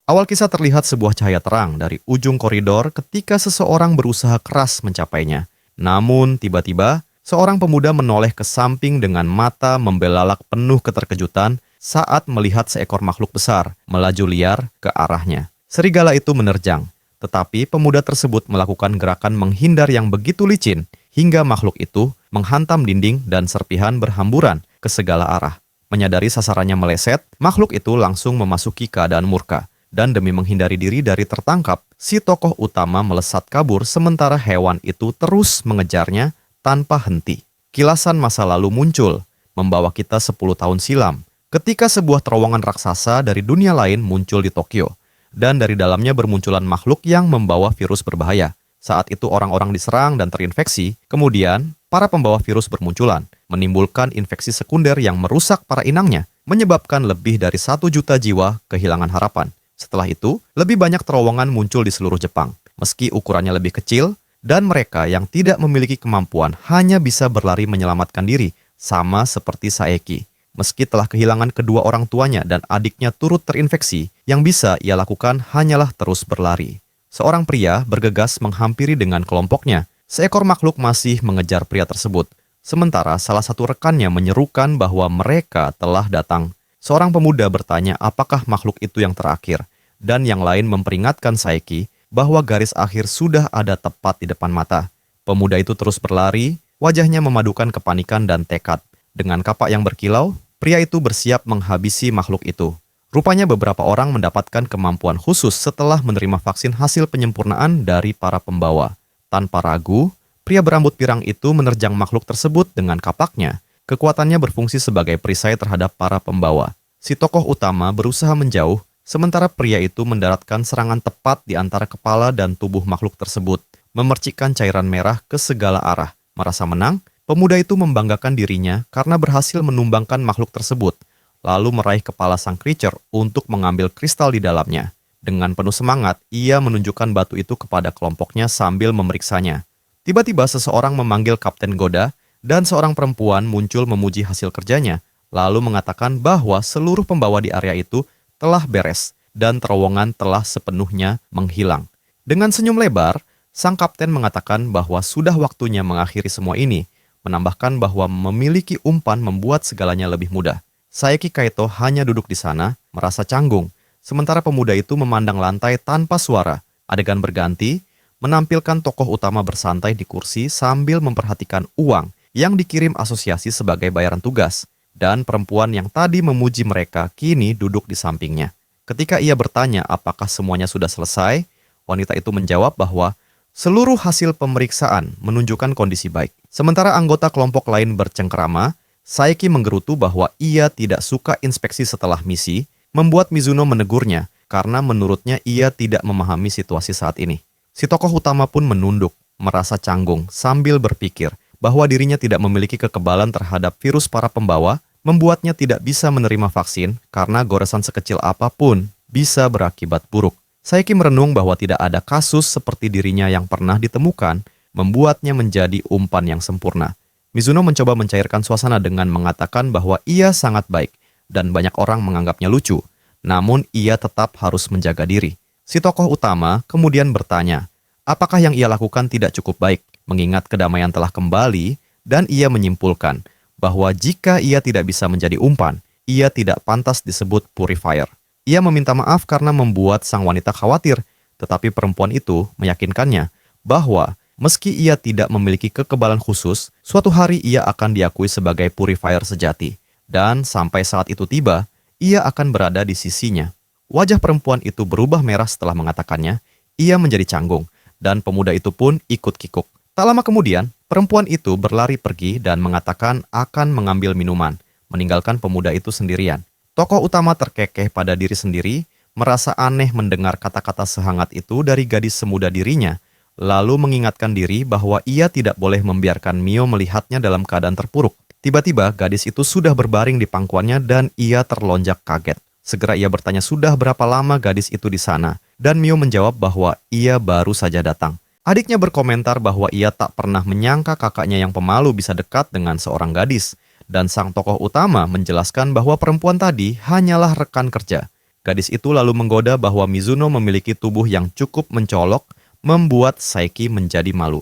Awal kisah terlihat sebuah cahaya terang dari ujung koridor ketika seseorang berusaha keras mencapainya. Namun, tiba-tiba, seorang pemuda menoleh ke samping dengan mata membelalak penuh keterkejutan saat melihat seekor makhluk besar melaju liar ke arahnya. Serigala itu menerjang, tetapi pemuda tersebut melakukan gerakan menghindar yang begitu licin hingga makhluk itu menghantam dinding dan serpihan berhamburan ke segala arah. Menyadari sasarannya meleset, makhluk itu langsung memasuki keadaan murka. Dan demi menghindari diri dari tertangkap, si tokoh utama melesat kabur sementara hewan itu terus mengejarnya tanpa henti. Kilasan masa lalu muncul, membawa kita 10 tahun silam, ketika sebuah terowongan raksasa dari dunia lain muncul di Tokyo, dan dari dalamnya bermunculan makhluk yang membawa virus berbahaya. Saat itu orang-orang diserang dan terinfeksi, kemudian para pembawa virus bermunculan, menimbulkan infeksi sekunder yang merusak para inangnya, menyebabkan lebih dari 1 juta jiwa kehilangan harapan. Setelah itu, lebih banyak terowongan muncul di seluruh Jepang, meski ukurannya lebih kecil, dan mereka yang tidak memiliki kemampuan hanya bisa berlari menyelamatkan diri, sama seperti Saeki. Meski telah kehilangan kedua orang tuanya dan adiknya turut terinfeksi, yang bisa ia lakukan hanyalah terus berlari. Seorang pria bergegas menghampiri dengan kelompoknya. Seekor makhluk masih mengejar pria tersebut, sementara salah satu rekannya menyerukan bahwa mereka telah datang. Seorang pemuda bertanya apakah makhluk itu yang terakhir, dan yang lain memperingatkan Saeki bahwa garis akhir sudah ada tepat di depan mata. Pemuda itu terus berlari, wajahnya memadukan kepanikan dan tekad. Dengan kapak yang berkilau, pria itu bersiap menghabisi makhluk itu. Rupanya beberapa orang mendapatkan kemampuan khusus setelah menerima vaksin hasil penyempurnaan dari para pembawa. Tanpa ragu, pria berambut pirang itu menerjang makhluk tersebut dengan kapaknya. Kekuatannya berfungsi sebagai perisai terhadap para pembawa. Si tokoh utama berusaha menjauh, sementara pria itu mendaratkan serangan tepat di antara kepala dan tubuh makhluk tersebut, memercikkan cairan merah ke segala arah. Merasa menang, pemuda itu membanggakan dirinya karena berhasil menumbangkan makhluk tersebut, lalu meraih kepala sang creature untuk mengambil kristal di dalamnya. Dengan penuh semangat, ia menunjukkan batu itu kepada kelompoknya sambil memeriksanya. Tiba-tiba seseorang memanggil Kapten Goda, dan seorang perempuan muncul memuji hasil kerjanya, lalu mengatakan bahwa seluruh pembawa di area itu telah beres dan terowongan telah sepenuhnya menghilang. Dengan senyum lebar, sang kapten mengatakan bahwa sudah waktunya mengakhiri semua ini, menambahkan bahwa memiliki umpan membuat segalanya lebih mudah. Saeki Kaito hanya duduk di sana, merasa canggung, sementara pemuda itu memandang lantai tanpa suara. Adegan berganti, menampilkan tokoh utama bersantai di kursi sambil memperhatikan uang yang dikirim asosiasi sebagai bayaran tugas, dan perempuan yang tadi memuji mereka kini duduk di sampingnya. Ketika ia bertanya apakah semuanya sudah selesai, wanita itu menjawab bahwa seluruh hasil pemeriksaan menunjukkan kondisi baik. Sementara anggota kelompok lain bercengkerama, Saeki menggerutu bahwa ia tidak suka inspeksi setelah misi, membuat Mizuno menegurnya karena menurutnya ia tidak memahami situasi saat ini. Si tokoh utama pun menunduk, merasa canggung sambil berpikir bahwa dirinya tidak memiliki kekebalan terhadap virus para pembawa, membuatnya tidak bisa menerima vaksin karena goresan sekecil apapun bisa berakibat buruk. Saeki merenung bahwa tidak ada kasus seperti dirinya yang pernah ditemukan, membuatnya menjadi umpan yang sempurna. Mizuno mencoba mencairkan suasana dengan mengatakan bahwa ia sangat baik dan banyak orang menganggapnya lucu, namun ia tetap harus menjaga diri. Si tokoh utama kemudian bertanya, apakah yang ia lakukan tidak cukup baik? Mengingat kedamaian telah kembali, dan ia menyimpulkan bahwa jika ia tidak bisa menjadi umpan, ia tidak pantas disebut purifier. Ia meminta maaf karena membuat sang wanita khawatir, tetapi perempuan itu meyakinkannya bahwa meski ia tidak memiliki kekebalan khusus, suatu hari ia akan diakui sebagai purifier sejati, dan sampai saat itu tiba, ia akan berada di sisinya. Wajah perempuan itu berubah merah setelah mengatakannya, ia menjadi canggung, dan pemuda itu pun ikut kikuk. Tak lama kemudian, perempuan itu berlari pergi dan mengatakan akan mengambil minuman, meninggalkan pemuda itu sendirian. Tokoh utama terkekeh pada diri sendiri, merasa aneh mendengar kata-kata sehangat itu dari gadis semuda dirinya, lalu mengingatkan diri bahwa ia tidak boleh membiarkan Mio melihatnya dalam keadaan terpuruk. Tiba-tiba, gadis itu sudah berbaring di pangkuannya dan ia terlonjak kaget. Segera ia bertanya sudah berapa lama gadis itu di sana, dan Mio menjawab bahwa ia baru saja datang. Adiknya berkomentar bahwa ia tak pernah menyangka kakaknya yang pemalu bisa dekat dengan seorang gadis, dan sang tokoh utama menjelaskan bahwa perempuan tadi hanyalah rekan kerja. Gadis itu lalu menggoda bahwa Mizuno memiliki tubuh yang cukup mencolok, membuat Saiki menjadi malu.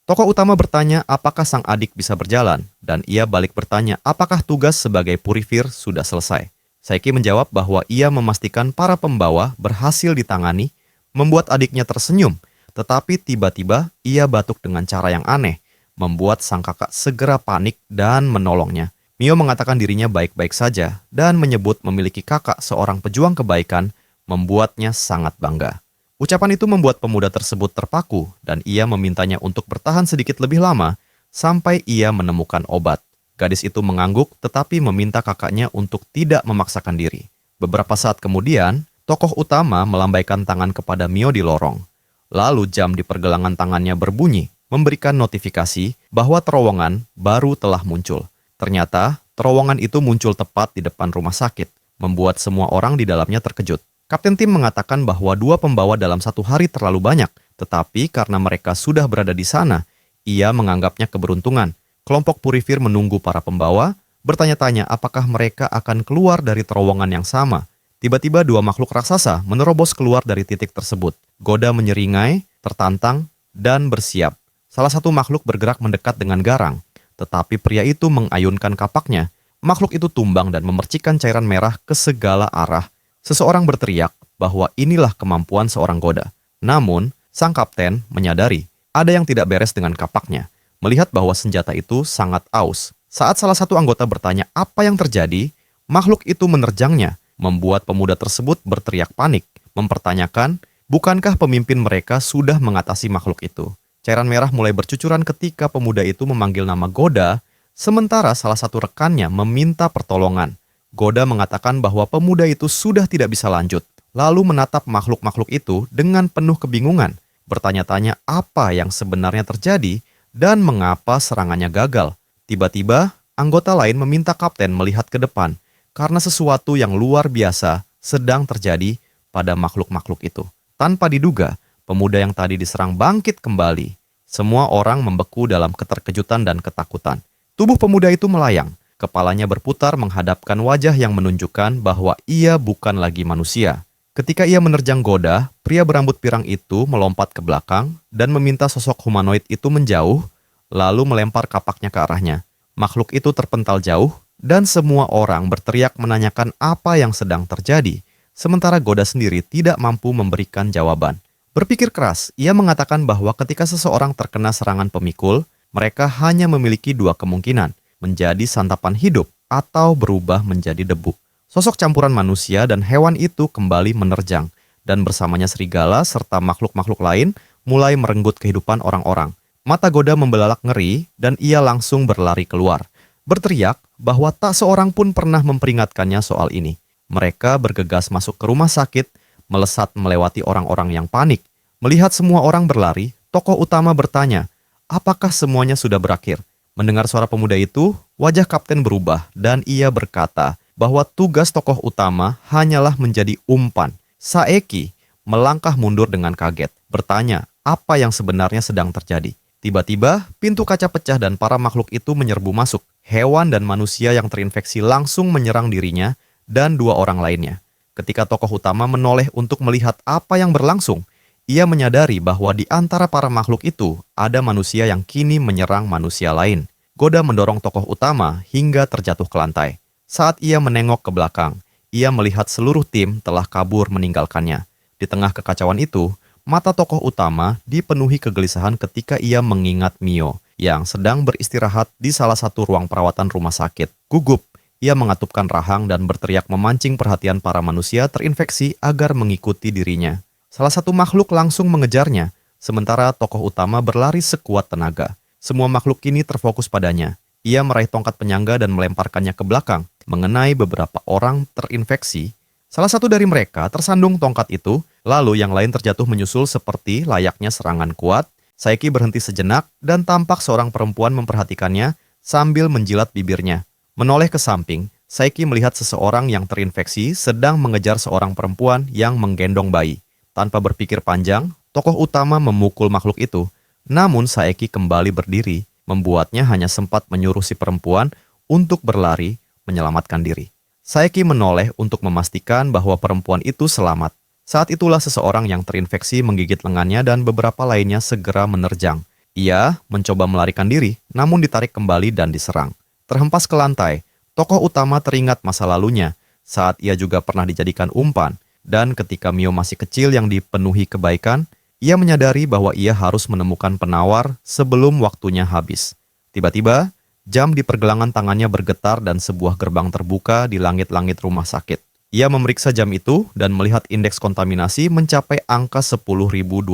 Tokoh utama bertanya apakah sang adik bisa berjalan, dan ia balik bertanya apakah tugas sebagai purifir sudah selesai. Saiki menjawab bahwa ia memastikan para pembawa berhasil ditangani, membuat adiknya tersenyum, tetapi tiba-tiba ia batuk dengan cara yang aneh, membuat sang kakak segera panik dan menolongnya. Mio mengatakan dirinya baik-baik saja dan menyebut memiliki kakak seorang pejuang kebaikan, membuatnya sangat bangga. Ucapan itu membuat pemuda tersebut terpaku dan ia memintanya untuk bertahan sedikit lebih lama sampai ia menemukan obat. Gadis itu mengangguk tetapi meminta kakaknya untuk tidak memaksakan diri. Beberapa saat kemudian, tokoh utama melambaikan tangan kepada Mio di lorong. Lalu jam di pergelangan tangannya berbunyi, memberikan notifikasi bahwa terowongan baru telah muncul. Ternyata, terowongan itu muncul tepat di depan rumah sakit, membuat semua orang di dalamnya terkejut. Kapten tim mengatakan bahwa 2 pembawa dalam 1 hari terlalu banyak, tetapi karena mereka sudah berada di sana, ia menganggapnya keberuntungan. Kelompok purifir menunggu para pembawa, bertanya-tanya apakah mereka akan keluar dari terowongan yang sama. Tiba-tiba 2 makhluk raksasa menerobos keluar dari titik tersebut. Goda menyeringai, tertantang, dan bersiap. Salah satu makhluk bergerak mendekat dengan garang, tetapi pria itu mengayunkan kapaknya. Makhluk itu tumbang dan memercikkan cairan merah ke segala arah. Seseorang berteriak bahwa inilah kemampuan seorang Goda. Namun, sang kapten menyadari ada yang tidak beres dengan kapaknya. Melihat bahwa senjata itu sangat aus. Saat salah satu anggota bertanya apa yang terjadi, makhluk itu menerjangnya, membuat pemuda tersebut berteriak panik, mempertanyakan, bukankah pemimpin mereka sudah mengatasi makhluk itu? Cairan merah mulai bercucuran ketika pemuda itu memanggil nama Goda, sementara salah satu rekannya meminta pertolongan. Goda mengatakan bahwa pemuda itu sudah tidak bisa lanjut, lalu menatap makhluk-makhluk itu dengan penuh kebingungan, bertanya-tanya apa yang sebenarnya terjadi dan mengapa serangannya gagal. Tiba-tiba, anggota lain meminta kapten melihat ke depan, karena sesuatu yang luar biasa sedang terjadi pada makhluk-makhluk itu. Tanpa diduga, pemuda yang tadi diserang bangkit kembali. Semua orang membeku dalam keterkejutan dan ketakutan. Tubuh pemuda itu melayang. Kepalanya berputar menghadapkan wajah yang menunjukkan bahwa ia bukan lagi manusia. Ketika ia menerjang Goda, pria berambut pirang itu melompat ke belakang dan meminta sosok humanoid itu menjauh, lalu melempar kapaknya ke arahnya. Makhluk itu terpental jauh, dan semua orang berteriak menanyakan apa yang sedang terjadi, sementara Goda sendiri tidak mampu memberikan jawaban. Berpikir keras, ia mengatakan bahwa ketika seseorang terkena serangan pemikul, mereka hanya memiliki 2 kemungkinan, menjadi santapan hidup atau berubah menjadi debu. Sosok campuran manusia dan hewan itu kembali menerjang, dan bersamanya serigala serta makhluk-makhluk lain mulai merenggut kehidupan orang-orang. Mata Goda membelalak ngeri dan ia langsung berlari keluar, berteriak bahwa tak seorang pun pernah memperingatkannya soal ini. Mereka bergegas masuk ke rumah sakit, melesat melewati orang-orang yang panik. Melihat semua orang berlari, tokoh utama bertanya, apakah semuanya sudah berakhir? Mendengar suara pemuda itu, wajah kapten berubah dan ia berkata bahwa tugas tokoh utama hanyalah menjadi umpan. Saeki melangkah mundur dengan kaget, bertanya apa yang sebenarnya sedang terjadi. Tiba-tiba, pintu kaca pecah dan para makhluk itu menyerbu masuk. Hewan dan manusia yang terinfeksi langsung menyerang dirinya dan 2 orang lainnya. Ketika tokoh utama menoleh untuk melihat apa yang berlangsung, ia menyadari bahwa di antara para makhluk itu ada manusia yang kini menyerang manusia lain. Goda mendorong tokoh utama hingga terjatuh ke lantai. Saat ia menengok ke belakang, ia melihat seluruh tim telah kabur meninggalkannya. Di tengah kekacauan itu, mata tokoh utama dipenuhi kegelisahan ketika ia mengingat Mio yang sedang beristirahat di salah satu ruang perawatan rumah sakit. Gugup, ia mengatupkan rahang dan berteriak memancing perhatian para manusia terinfeksi agar mengikuti dirinya. Salah satu makhluk langsung mengejarnya, sementara tokoh utama berlari sekuat tenaga. Semua makhluk kini terfokus padanya. Ia meraih tongkat penyangga dan melemparkannya ke belakang, mengenai beberapa orang terinfeksi. Salah satu dari mereka tersandung tongkat itu, lalu yang lain terjatuh menyusul seperti layaknya serangan kuat. Saeki berhenti sejenak dan tampak seorang perempuan memperhatikannya sambil menjilat bibirnya. Menoleh ke samping, Saeki melihat seseorang yang terinfeksi sedang mengejar seorang perempuan yang menggendong bayi. Tanpa berpikir panjang, tokoh utama memukul makhluk itu. Namun Saeki kembali berdiri, membuatnya hanya sempat menyuruh si perempuan untuk berlari menyelamatkan diri. Saeki menoleh untuk memastikan bahwa perempuan itu selamat. Saat itulah seseorang yang terinfeksi menggigit lengannya dan beberapa lainnya segera menerjang. Ia mencoba melarikan diri, namun ditarik kembali dan diserang. Terhempas ke lantai, tokoh utama teringat masa lalunya saat ia juga pernah dijadikan umpan. Dan ketika Mio masih kecil yang dipenuhi kebaikan, ia menyadari bahwa ia harus menemukan penawar sebelum waktunya habis. Tiba-tiba, jam di pergelangan tangannya bergetar dan sebuah gerbang terbuka di langit-langit rumah sakit. Ia memeriksa jam itu dan melihat indeks kontaminasi mencapai angka 10.290,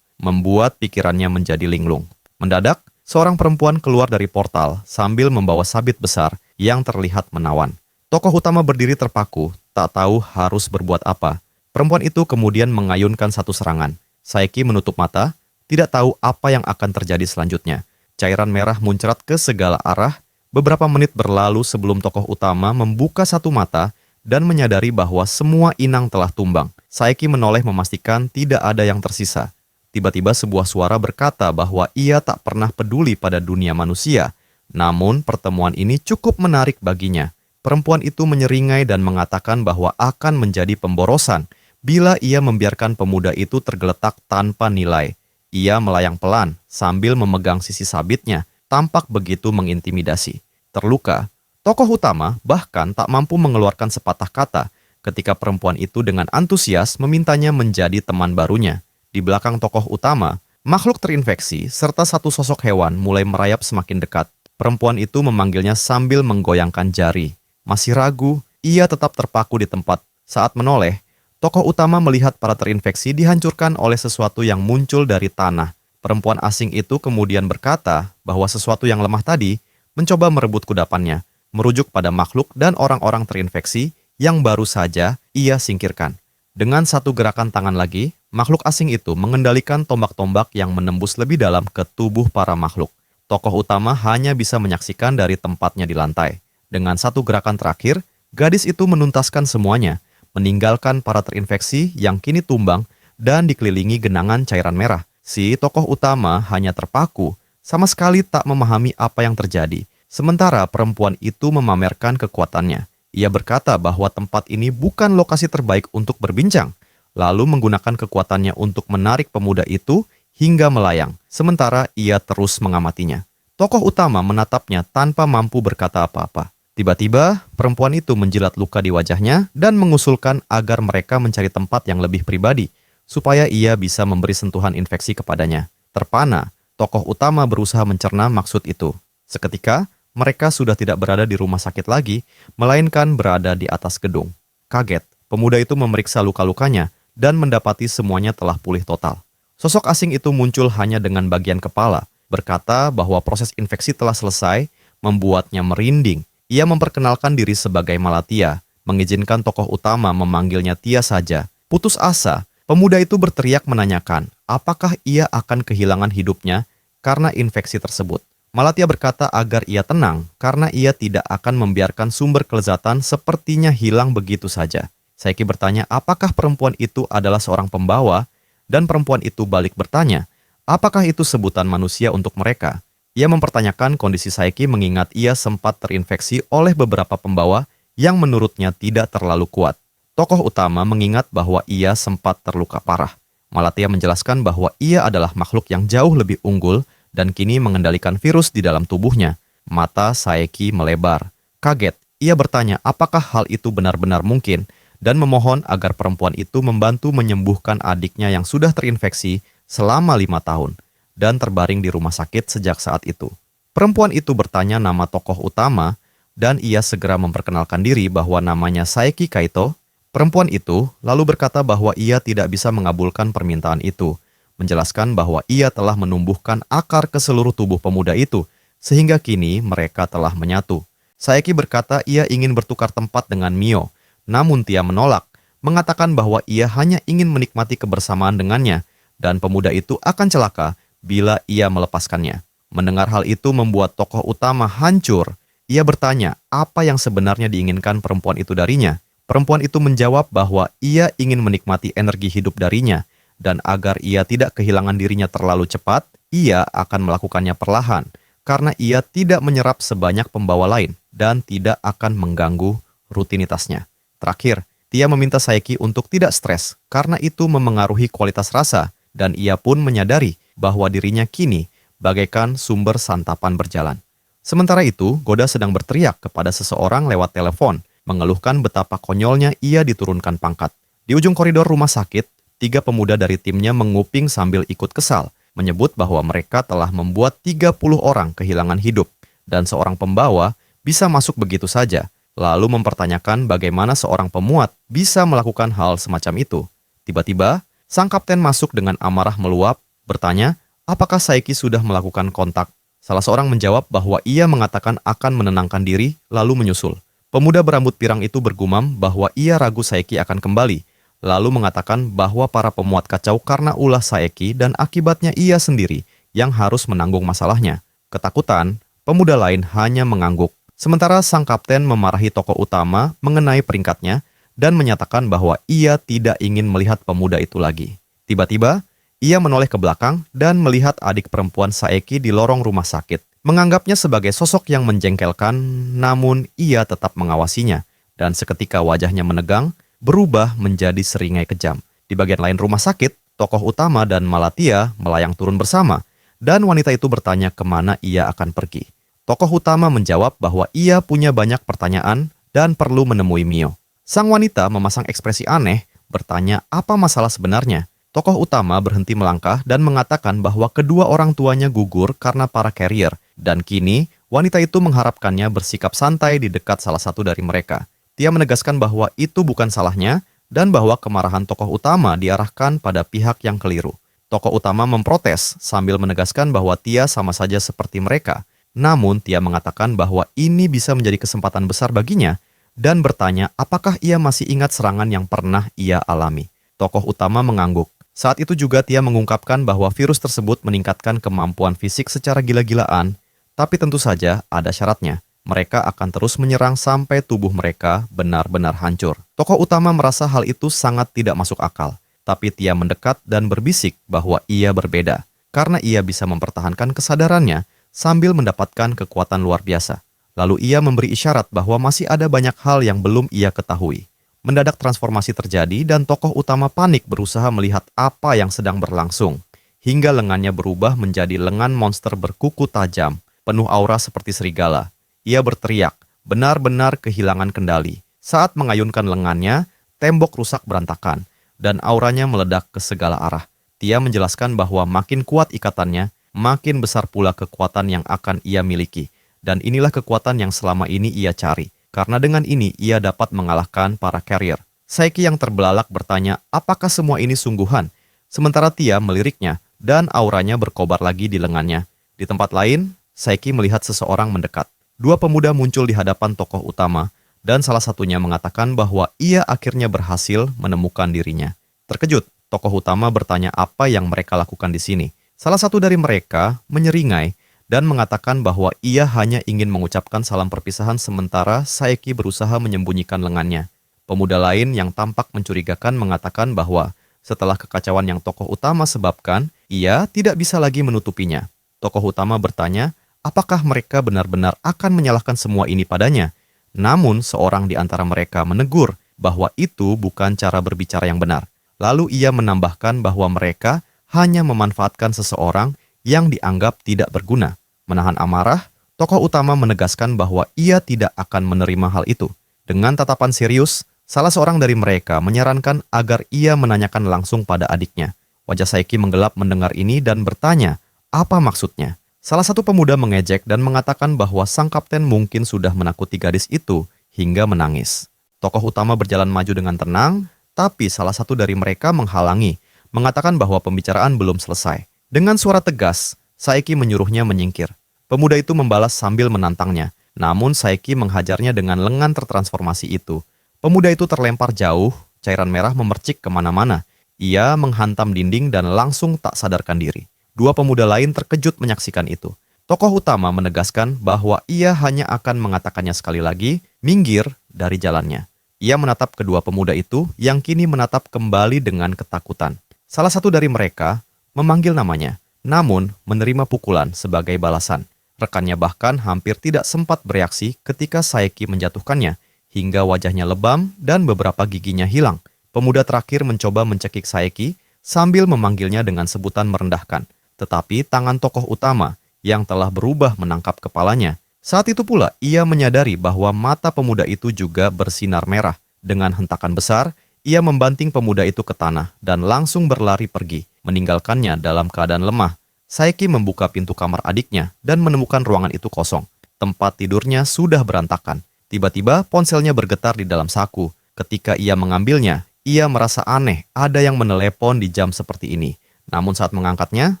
membuat pikirannya menjadi linglung. Mendadak, seorang perempuan keluar dari portal sambil membawa sabit besar yang terlihat menawan. Tokoh utama berdiri terpaku, tak tahu harus berbuat apa. Perempuan itu kemudian mengayunkan satu serangan. Saeki menutup mata, tidak tahu apa yang akan terjadi selanjutnya. Cairan merah muncrat ke segala arah. Beberapa menit berlalu sebelum tokoh utama membuka satu mata dan menyadari bahwa semua inang telah tumbang. Saeki menoleh memastikan tidak ada yang tersisa. Tiba-tiba sebuah suara berkata bahwa ia tak pernah peduli pada dunia manusia. Namun pertemuan ini cukup menarik baginya. Perempuan itu menyeringai dan mengatakan bahwa akan menjadi pemborosan bila ia membiarkan pemuda itu tergeletak tanpa nilai. Ia melayang pelan sambil memegang sisi sabitnya, tampak begitu mengintimidasi. Terluka, tokoh utama bahkan tak mampu mengeluarkan sepatah kata ketika perempuan itu dengan antusias memintanya menjadi teman barunya. Di belakang tokoh utama, makhluk terinfeksi serta satu sosok hewan mulai merayap semakin dekat. Perempuan itu memanggilnya sambil menggoyangkan jari. Masih ragu, ia tetap terpaku di tempat. Saat menoleh, tokoh utama melihat para terinfeksi dihancurkan oleh sesuatu yang muncul dari tanah. Perempuan asing itu kemudian berkata bahwa sesuatu yang lemah tadi mencoba merebut kudapannya, merujuk pada makhluk dan orang-orang terinfeksi yang baru saja ia singkirkan. Dengan satu gerakan tangan lagi, makhluk asing itu mengendalikan tombak-tombak yang menembus lebih dalam ke tubuh para makhluk. Tokoh utama hanya bisa menyaksikan dari tempatnya di lantai. Dengan satu gerakan terakhir, gadis itu menuntaskan semuanya, meninggalkan para terinfeksi yang kini tumbang dan dikelilingi genangan cairan merah. Si tokoh utama hanya terpaku, sama sekali tak memahami apa yang terjadi. Sementara perempuan itu memamerkan kekuatannya. Ia berkata bahwa tempat ini bukan lokasi terbaik untuk berbincang, lalu menggunakan kekuatannya untuk menarik pemuda itu hingga melayang. Sementara ia terus mengamatinya. Tokoh utama menatapnya tanpa mampu berkata apa-apa. Tiba-tiba, perempuan itu menjilat luka di wajahnya dan mengusulkan agar mereka mencari tempat yang lebih pribadi, supaya ia bisa memberi sentuhan infeksi kepadanya. Terpana, tokoh utama berusaha mencerna maksud itu. Seketika, mereka sudah tidak berada di rumah sakit lagi, melainkan berada di atas gedung. Kaget, pemuda itu memeriksa luka-lukanya dan mendapati semuanya telah pulih total. Sosok asing itu muncul hanya dengan bagian kepala, berkata bahwa proses infeksi telah selesai, membuatnya merinding. Ia memperkenalkan diri sebagai Malatia, mengizinkan tokoh utama memanggilnya Tia saja. Putus asa, pemuda itu berteriak menanyakan apakah ia akan kehilangan hidupnya karena infeksi tersebut. Malatia berkata agar ia tenang karena ia tidak akan membiarkan sumber kelezatan sepertinya hilang begitu saja. Saeki bertanya apakah perempuan itu adalah seorang pembawa, dan perempuan itu balik bertanya, apakah itu sebutan manusia untuk mereka? Ia mempertanyakan kondisi Saeki mengingat ia sempat terinfeksi oleh beberapa pembawa yang menurutnya tidak terlalu kuat. Tokoh utama mengingat bahwa ia sempat terluka parah. Malatia menjelaskan bahwa ia adalah makhluk yang jauh lebih unggul dan kini mengendalikan virus di dalam tubuhnya. Mata Saeki melebar. Kaget, ia bertanya apakah hal itu benar-benar mungkin dan memohon agar perempuan itu membantu menyembuhkan adiknya yang sudah terinfeksi selama 5 tahun. Dan terbaring di rumah sakit sejak saat itu. Perempuan itu bertanya nama tokoh utama, dan ia segera memperkenalkan diri bahwa namanya Saeki Kaito. Perempuan itu lalu berkata bahwa ia tidak bisa mengabulkan permintaan itu, menjelaskan bahwa ia telah menumbuhkan akar ke seluruh tubuh pemuda itu, sehingga kini mereka telah menyatu. Saeki berkata ia ingin bertukar tempat dengan Mio, namun Tia menolak, mengatakan bahwa ia hanya ingin menikmati kebersamaan dengannya, dan pemuda itu akan celaka bila ia melepaskannya. Mendengar hal itu membuat tokoh utama hancur. Ia bertanya apa yang sebenarnya diinginkan perempuan itu darinya. Perempuan itu menjawab bahwa ia ingin menikmati energi hidup darinya, dan agar ia tidak kehilangan dirinya terlalu cepat, ia akan melakukannya perlahan, karena ia tidak menyerap sebanyak pembawa lain, dan tidak akan mengganggu rutinitasnya. Terakhir, Tia meminta Saeki untuk tidak stres karena itu memengaruhi kualitas rasa dan ia pun menyadari bahwa dirinya kini bagaikan sumber santapan berjalan. Sementara itu, Goda sedang berteriak kepada seseorang lewat telepon, mengeluhkan betapa konyolnya ia diturunkan pangkat. Di ujung koridor rumah sakit, 3 pemuda dari timnya menguping sambil ikut kesal, menyebut bahwa mereka telah membuat 30 orang kehilangan hidup, dan seorang pembawa bisa masuk begitu saja, lalu mempertanyakan bagaimana seorang pemuat bisa melakukan hal semacam itu. Tiba-tiba, sang kapten masuk dengan amarah meluap, bertanya, apakah Saeki sudah melakukan kontak? Salah seorang menjawab bahwa ia mengatakan akan menenangkan diri, lalu menyusul. Pemuda berambut pirang itu bergumam bahwa ia ragu Saeki akan kembali, lalu mengatakan bahwa para pemuat kacau karena ulah Saeki dan akibatnya ia sendiri yang harus menanggung masalahnya. Ketakutan, pemuda lain hanya mengangguk. Sementara sang kapten memarahi tokoh utama mengenai peringkatnya dan menyatakan bahwa ia tidak ingin melihat pemuda itu lagi. Tiba-tiba, ia menoleh ke belakang dan melihat adik perempuan Saeki di lorong rumah sakit. Menganggapnya sebagai sosok yang menjengkelkan, namun ia tetap mengawasinya. Dan seketika wajahnya menegang, berubah menjadi seringai kejam. Di bagian lain rumah sakit, tokoh utama dan Malatia melayang turun bersama. Dan wanita itu bertanya kemana ia akan pergi. Tokoh utama menjawab bahwa ia punya banyak pertanyaan dan perlu menemui Mio. Sang wanita memasang ekspresi aneh, bertanya apa masalah sebenarnya. Tokoh utama berhenti melangkah dan mengatakan bahwa kedua orang tuanya gugur karena para carrier, dan kini wanita itu mengharapkannya bersikap santai di dekat salah satu dari mereka. Tia menegaskan bahwa itu bukan salahnya dan bahwa kemarahan tokoh utama diarahkan pada pihak yang keliru. Tokoh utama memprotes sambil menegaskan bahwa Tia sama saja seperti mereka. Namun Tia mengatakan bahwa ini bisa menjadi kesempatan besar baginya dan bertanya apakah ia masih ingat serangan yang pernah ia alami. Tokoh utama mengangguk. Saat itu juga Tia mengungkapkan bahwa virus tersebut meningkatkan kemampuan fisik secara gila-gilaan, tapi tentu saja ada syaratnya. Mereka akan terus menyerang sampai tubuh mereka benar-benar hancur. Tokoh utama merasa hal itu sangat tidak masuk akal, tapi Tia mendekat dan berbisik bahwa ia berbeda, karena ia bisa mempertahankan kesadarannya sambil mendapatkan kekuatan luar biasa. Lalu ia memberi isyarat bahwa masih ada banyak hal yang belum ia ketahui. Mendadak transformasi terjadi dan tokoh utama panik berusaha melihat apa yang sedang berlangsung. Hingga lengannya berubah menjadi lengan monster berkuku tajam, penuh aura seperti serigala. Ia berteriak, benar-benar kehilangan kendali. Saat mengayunkan lengannya, tembok rusak berantakan, dan auranya meledak ke segala arah. Tia menjelaskan bahwa makin kuat ikatannya, makin besar pula kekuatan yang akan ia miliki. Dan inilah kekuatan yang selama ini ia cari. Karena dengan ini ia dapat mengalahkan para carrier. Saeki yang terbelalak bertanya apakah semua ini sungguhan. Sementara Tia meliriknya dan auranya berkobar lagi di lengannya. Di tempat lain, Saeki melihat seseorang mendekat. 2 pemuda muncul di hadapan tokoh utama dan salah satunya mengatakan bahwa ia akhirnya berhasil menemukan dirinya. Terkejut, tokoh utama bertanya apa yang mereka lakukan di sini. Salah satu dari mereka menyeringai dan mengatakan bahwa ia hanya ingin mengucapkan salam perpisahan sementara Saeki berusaha menyembunyikan lengannya. Pemuda lain yang tampak mencurigakan mengatakan bahwa setelah kekacauan yang tokoh utama sebabkan, ia tidak bisa lagi menutupinya. Tokoh utama bertanya, apakah mereka benar-benar akan menyalahkan semua ini padanya? Namun seorang di antara mereka menegur bahwa itu bukan cara berbicara yang benar. Lalu ia menambahkan bahwa mereka hanya memanfaatkan seseorang yang dianggap tidak berguna. Menahan amarah, tokoh utama menegaskan bahwa ia tidak akan menerima hal itu. Dengan tatapan serius, salah seorang dari mereka menyarankan agar ia menanyakan langsung pada adiknya. Wajah Saeki menggelap mendengar ini dan bertanya, apa maksudnya? Salah satu pemuda mengejek dan mengatakan bahwa sang kapten mungkin sudah menakuti gadis itu hingga menangis. Tokoh utama berjalan maju dengan tenang, tapi salah satu dari mereka menghalangi, mengatakan bahwa pembicaraan belum selesai. Dengan suara tegas, Saeki menyuruhnya menyingkir. Pemuda itu membalas sambil menantangnya, namun Saeki menghajarnya dengan lengan tertransformasi itu. Pemuda itu terlempar jauh, cairan merah memercik kemana-mana. Ia menghantam dinding dan langsung tak sadarkan diri. 2 pemuda lain terkejut menyaksikan itu. Tokoh utama menegaskan bahwa ia hanya akan mengatakannya sekali lagi, minggir dari jalannya. Ia menatap kedua pemuda itu yang kini menatap kembali dengan ketakutan. Salah satu dari mereka memanggil namanya, namun menerima pukulan sebagai balasan. Rekannya bahkan hampir tidak sempat bereaksi ketika Saeki menjatuhkannya, hingga wajahnya lebam dan beberapa giginya hilang. Pemuda terakhir mencoba mencekik Saeki sambil memanggilnya dengan sebutan merendahkan. Tetapi tangan tokoh utama yang telah berubah menangkap kepalanya. Saat itu pula ia menyadari bahwa mata pemuda itu juga bersinar merah. Dengan hentakan besar, ia membanting pemuda itu ke tanah dan langsung berlari pergi, meninggalkannya dalam keadaan lemah. Saeki membuka pintu kamar adiknya dan menemukan ruangan itu kosong. Tempat tidurnya sudah berantakan. Tiba-tiba ponselnya bergetar di dalam saku. Ketika ia mengambilnya, ia merasa aneh ada yang menelepon di jam seperti ini. Namun saat mengangkatnya,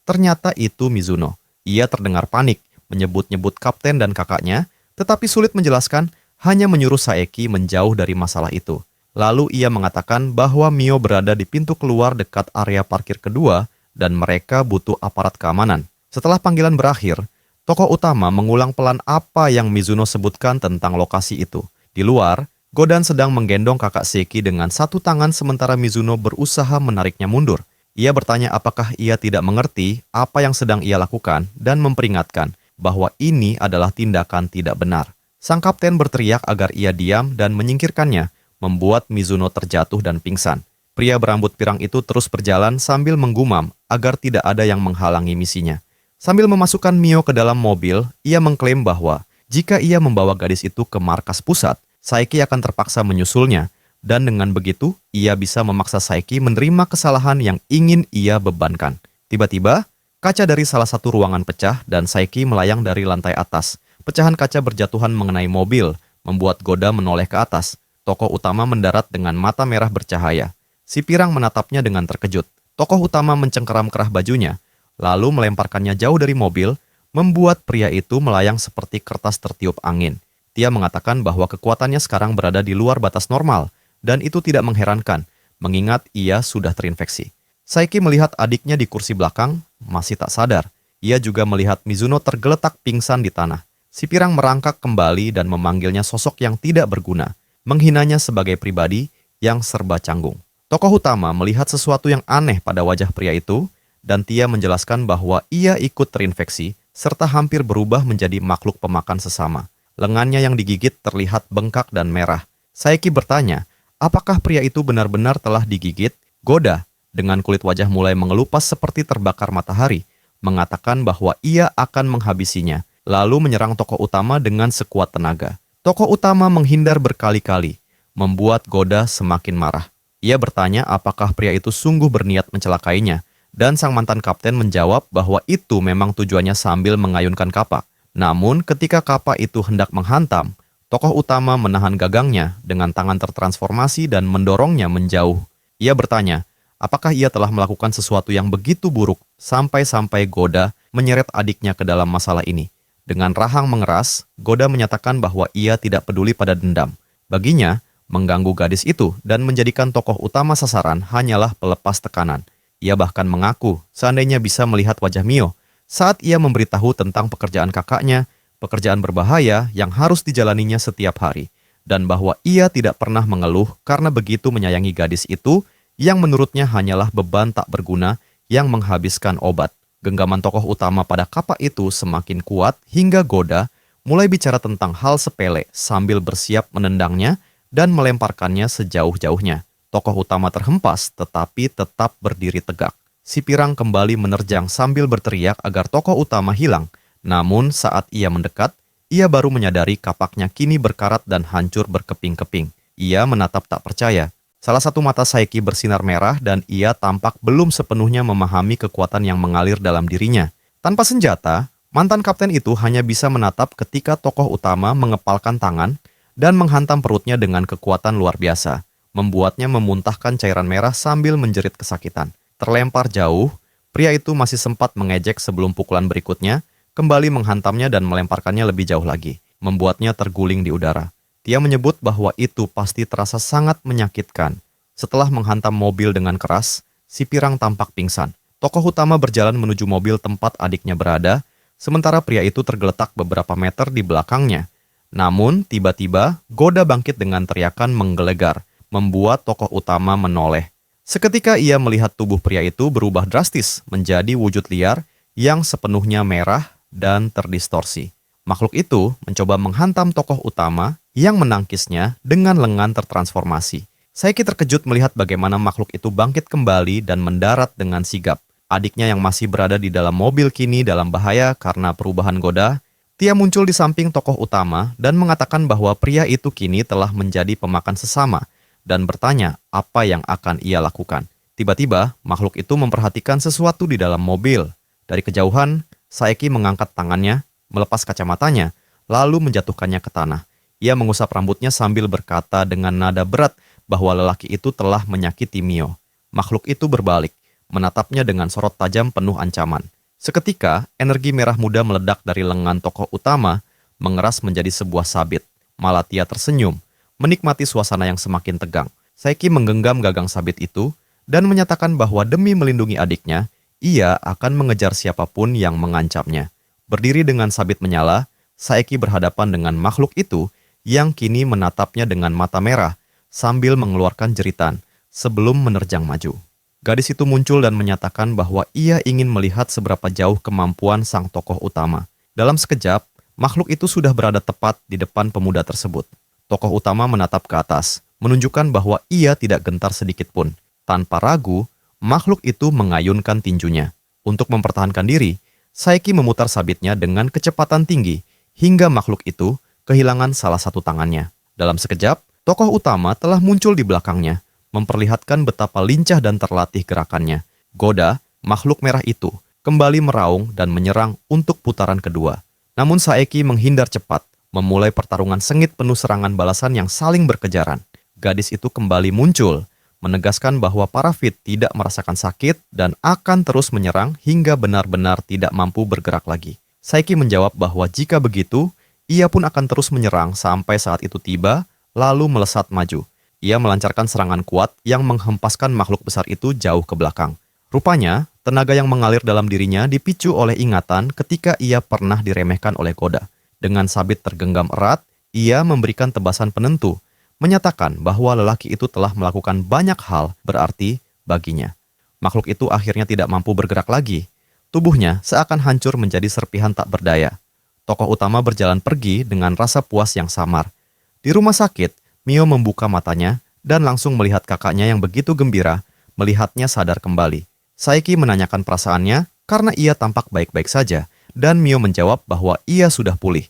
ternyata itu Mizuno. Ia terdengar panik, menyebut-nyebut kapten dan kakaknya, tetapi sulit menjelaskan, hanya menyuruh Saeki menjauh dari masalah itu. Lalu ia mengatakan bahwa Mio berada di pintu keluar dekat area parkir kedua dan mereka butuh aparat keamanan. Setelah panggilan berakhir, tokoh utama mengulang pelan apa yang Mizuno sebutkan tentang lokasi itu. Di luar, Godan sedang menggendong kakak Seki dengan satu tangan sementara Mizuno berusaha menariknya mundur. Ia bertanya apakah ia tidak mengerti apa yang sedang ia lakukan dan memperingatkan bahwa ini adalah tindakan tidak benar. Sang kapten berteriak agar ia diam dan menyingkirkannya, membuat Mizuno terjatuh dan pingsan. Pria berambut pirang itu terus berjalan sambil menggumam agar tidak ada yang menghalangi misinya. Sambil memasukkan Mio ke dalam mobil, ia mengklaim bahwa jika ia membawa gadis itu ke markas pusat, Saeki akan terpaksa menyusulnya, dan dengan begitu, ia bisa memaksa Saeki menerima kesalahan yang ingin ia bebankan. Tiba-tiba, kaca dari salah satu ruangan pecah dan Saeki melayang dari lantai atas. Pecahan kaca berjatuhan mengenai mobil, membuat Goda menoleh ke atas. Tokoh utama mendarat dengan mata merah bercahaya. Si pirang menatapnya dengan terkejut. Tokoh utama mencengkeram kerah bajunya, lalu melemparkannya jauh dari mobil, membuat pria itu melayang seperti kertas tertiup angin. Dia mengatakan bahwa kekuatannya sekarang berada di luar batas normal, dan itu tidak mengherankan, mengingat ia sudah terinfeksi. Saeki melihat adiknya di kursi belakang, masih tak sadar. Ia juga melihat Mizuno tergeletak pingsan di tanah. Si pirang merangkak kembali dan memanggilnya sosok yang tidak berguna, menghinanya sebagai pribadi yang serba canggung. Tokoh utama melihat sesuatu yang aneh pada wajah pria itu, dan Tia menjelaskan bahwa ia ikut terinfeksi serta hampir berubah menjadi makhluk pemakan sesama. Lengannya yang digigit terlihat bengkak dan merah. Saeki bertanya, apakah pria itu benar-benar telah digigit? Goda, dengan kulit wajah mulai mengelupas seperti terbakar matahari, mengatakan bahwa ia akan menghabisinya, lalu menyerang tokoh utama dengan sekuat tenaga. Tokoh utama menghindar berkali-kali, membuat Goda semakin marah. Ia bertanya apakah pria itu sungguh berniat mencelakainya, dan sang mantan kapten menjawab bahwa itu memang tujuannya sambil mengayunkan kapak. Namun ketika kapak itu hendak menghantam, tokoh utama menahan gagangnya dengan tangan tertransformasi dan mendorongnya menjauh. Ia bertanya, apakah ia telah melakukan sesuatu yang begitu buruk sampai-sampai Goda menyeret adiknya ke dalam masalah ini. Dengan rahang mengeras, Goda menyatakan bahwa ia tidak peduli pada dendam. Baginya, mengganggu gadis itu dan menjadikan tokoh utama sasaran hanyalah pelepas tekanan. Ia bahkan mengaku seandainya bisa melihat wajah Mio saat ia memberitahu tentang pekerjaan kakaknya, pekerjaan berbahaya yang harus dijalaninya setiap hari, dan bahwa ia tidak pernah mengeluh karena begitu menyayangi gadis itu yang menurutnya hanyalah beban tak berguna yang menghabiskan obat. Genggaman tokoh utama pada kapak itu semakin kuat hingga Goda mulai bicara tentang hal sepele sambil bersiap menendangnya dan melemparkannya sejauh-jauhnya. Tokoh utama terhempas tetapi tetap berdiri tegak. Si pirang kembali menerjang sambil berteriak agar tokoh utama hilang. Namun saat ia mendekat, ia baru menyadari kapaknya kini berkarat dan hancur berkeping-keping. Ia menatap tak percaya. Salah satu mata Saeki bersinar merah dan ia tampak belum sepenuhnya memahami kekuatan yang mengalir dalam dirinya. Tanpa senjata, mantan kapten itu hanya bisa menatap ketika tokoh utama mengepalkan tangan dan menghantam perutnya dengan kekuatan luar biasa, membuatnya memuntahkan cairan merah sambil menjerit kesakitan. Terlempar jauh, pria itu masih sempat mengejek sebelum pukulan berikutnya, kembali menghantamnya dan melemparkannya lebih jauh lagi, membuatnya terguling di udara. Dia menyebut bahwa itu pasti terasa sangat menyakitkan. Setelah menghantam mobil dengan keras, si pirang tampak pingsan. Tokoh utama berjalan menuju mobil tempat adiknya berada, sementara pria itu tergeletak beberapa meter di belakangnya. Namun, tiba-tiba, Goda bangkit dengan teriakan menggelegar, membuat tokoh utama menoleh. Seketika ia melihat tubuh pria itu berubah drastis menjadi wujud liar yang sepenuhnya merah dan terdistorsi. Makhluk itu mencoba menghantam tokoh utama yang menangkisnya dengan lengan tertransformasi. Saeki terkejut melihat bagaimana makhluk itu bangkit kembali dan mendarat dengan sigap. Adiknya yang masih berada di dalam mobil kini dalam bahaya karena perubahan goda. Dia muncul di samping tokoh utama dan mengatakan bahwa pria itu kini telah menjadi pemakan sesama dan bertanya apa yang akan ia lakukan. Tiba-tiba, makhluk itu memperhatikan sesuatu di dalam mobil. Dari kejauhan, Saeki mengangkat tangannya, melepas kacamatanya, lalu menjatuhkannya ke tanah. Ia mengusap rambutnya sambil berkata dengan nada berat bahwa lelaki itu telah menyakiti Mio. Makhluk itu berbalik, menatapnya dengan sorot tajam penuh ancaman. Seketika, energi merah muda meledak dari lengan tokoh utama, mengeras menjadi sebuah sabit. Malatia tersenyum, menikmati suasana yang semakin tegang. Saeki menggenggam gagang sabit itu, dan menyatakan bahwa demi melindungi adiknya, ia akan mengejar siapapun yang mengancamnya. Berdiri dengan sabit menyala, Saeki berhadapan dengan makhluk itu, yang kini menatapnya dengan mata merah, sambil mengeluarkan jeritan, sebelum menerjang maju. Gadis itu muncul dan menyatakan bahwa ia ingin melihat seberapa jauh kemampuan sang tokoh utama. Dalam sekejap, makhluk itu sudah berada tepat di depan pemuda tersebut. Tokoh utama menatap ke atas, menunjukkan bahwa ia tidak gentar sedikit pun. Tanpa ragu, makhluk itu mengayunkan tinjunya. Untuk mempertahankan diri, Saeki memutar sabitnya dengan kecepatan tinggi, hingga makhluk itu kehilangan salah satu tangannya. Dalam sekejap, tokoh utama telah muncul di belakangnya, memperlihatkan betapa lincah dan terlatih gerakannya. Goda, makhluk merah itu, kembali meraung dan menyerang untuk putaran kedua. Namun Saeki menghindar cepat, memulai pertarungan sengit penuh serangan balasan yang saling berkejaran. Gadis itu kembali muncul, menegaskan bahwa Parafit tidak merasakan sakit dan akan terus menyerang hingga benar-benar tidak mampu bergerak lagi. Saeki menjawab bahwa jika begitu, ia pun akan terus menyerang sampai saat itu tiba, lalu melesat maju. Ia melancarkan serangan kuat yang menghempaskan makhluk besar itu jauh ke belakang. Rupanya, tenaga yang mengalir dalam dirinya dipicu oleh ingatan ketika ia pernah diremehkan oleh Goda. Dengan sabit tergenggam erat, ia memberikan tebasan penentu, menyatakan bahwa lelaki itu telah melakukan banyak hal berarti baginya. Makhluk itu akhirnya tidak mampu bergerak lagi. Tubuhnya seakan hancur menjadi serpihan tak berdaya. Tokoh utama berjalan pergi dengan rasa puas yang samar. Di rumah sakit, Mio membuka matanya dan langsung melihat kakaknya yang begitu gembira, melihatnya sadar kembali. Saeki menanyakan perasaannya karena ia tampak baik-baik saja, dan Mio menjawab bahwa ia sudah pulih.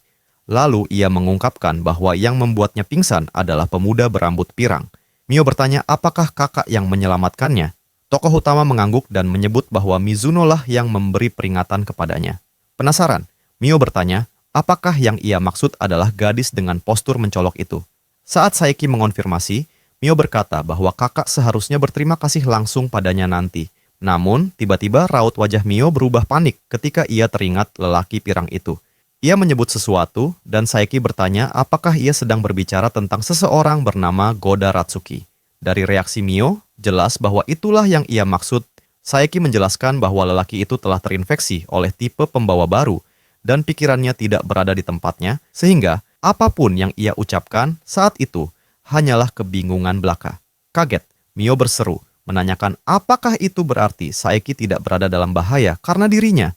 Lalu ia mengungkapkan bahwa yang membuatnya pingsan adalah pemuda berambut pirang. Mio bertanya apakah kakak yang menyelamatkannya. Tokoh utama mengangguk dan menyebut bahwa Mizuno lah yang memberi peringatan kepadanya. Penasaran, Mio bertanya apakah yang ia maksud adalah gadis dengan postur mencolok itu. Saat Saeki mengonfirmasi, Mio berkata bahwa kakak seharusnya berterima kasih langsung padanya nanti. Namun, tiba-tiba raut wajah Mio berubah panik ketika ia teringat lelaki pirang itu. Ia menyebut sesuatu, dan Saeki bertanya apakah ia sedang berbicara tentang seseorang bernama Goda Ratsuki. Dari reaksi Mio, jelas bahwa itulah yang ia maksud. Saeki menjelaskan bahwa lelaki itu telah terinfeksi oleh tipe pembawa baru, dan pikirannya tidak berada di tempatnya, sehingga apapun yang ia ucapkan saat itu hanyalah kebingungan belaka. Kaget, Mio berseru, menanyakan apakah itu berarti Saeki tidak berada dalam bahaya karena dirinya,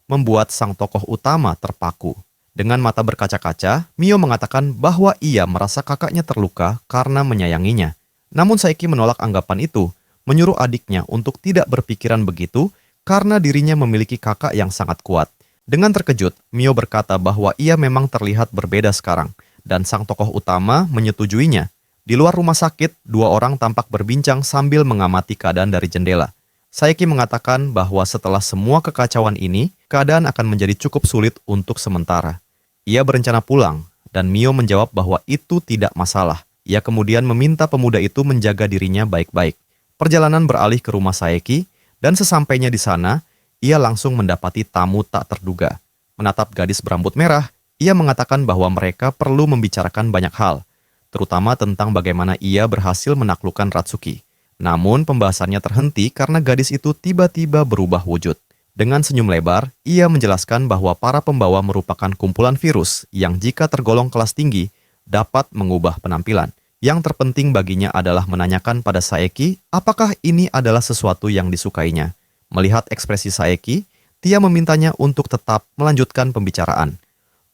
membuat sang tokoh utama terpaku. Dengan mata berkaca-kaca, Mio mengatakan bahwa ia merasa kakaknya terluka karena menyayanginya. Namun Saeki menolak anggapan itu, menyuruh adiknya untuk tidak berpikiran begitu karena dirinya memiliki kakak yang sangat kuat. Dengan terkejut, Mio berkata bahwa ia memang terlihat berbeda sekarang, dan sang tokoh utama menyetujuinya. Di luar rumah sakit, dua orang tampak berbincang sambil mengamati keadaan dari jendela. Saeki mengatakan bahwa setelah semua kekacauan ini, keadaan akan menjadi cukup sulit untuk sementara. Ia berencana pulang, dan Mio menjawab bahwa itu tidak masalah. Ia kemudian meminta pemuda itu menjaga dirinya baik-baik. Perjalanan beralih ke rumah Saeki, dan sesampainya di sana, ia langsung mendapati tamu tak terduga. Menatap gadis berambut merah, ia mengatakan bahwa mereka perlu membicarakan banyak hal, terutama tentang bagaimana ia berhasil menaklukkan Ratsuki. Namun pembahasannya terhenti karena gadis itu tiba-tiba berubah wujud. Dengan senyum lebar, ia menjelaskan bahwa para pembawa merupakan kumpulan virus yang jika tergolong kelas tinggi, dapat mengubah penampilan. Yang terpenting baginya adalah menanyakan pada Saeki apakah ini adalah sesuatu yang disukainya. Melihat ekspresi Saeki, dia memintanya untuk tetap melanjutkan pembicaraan.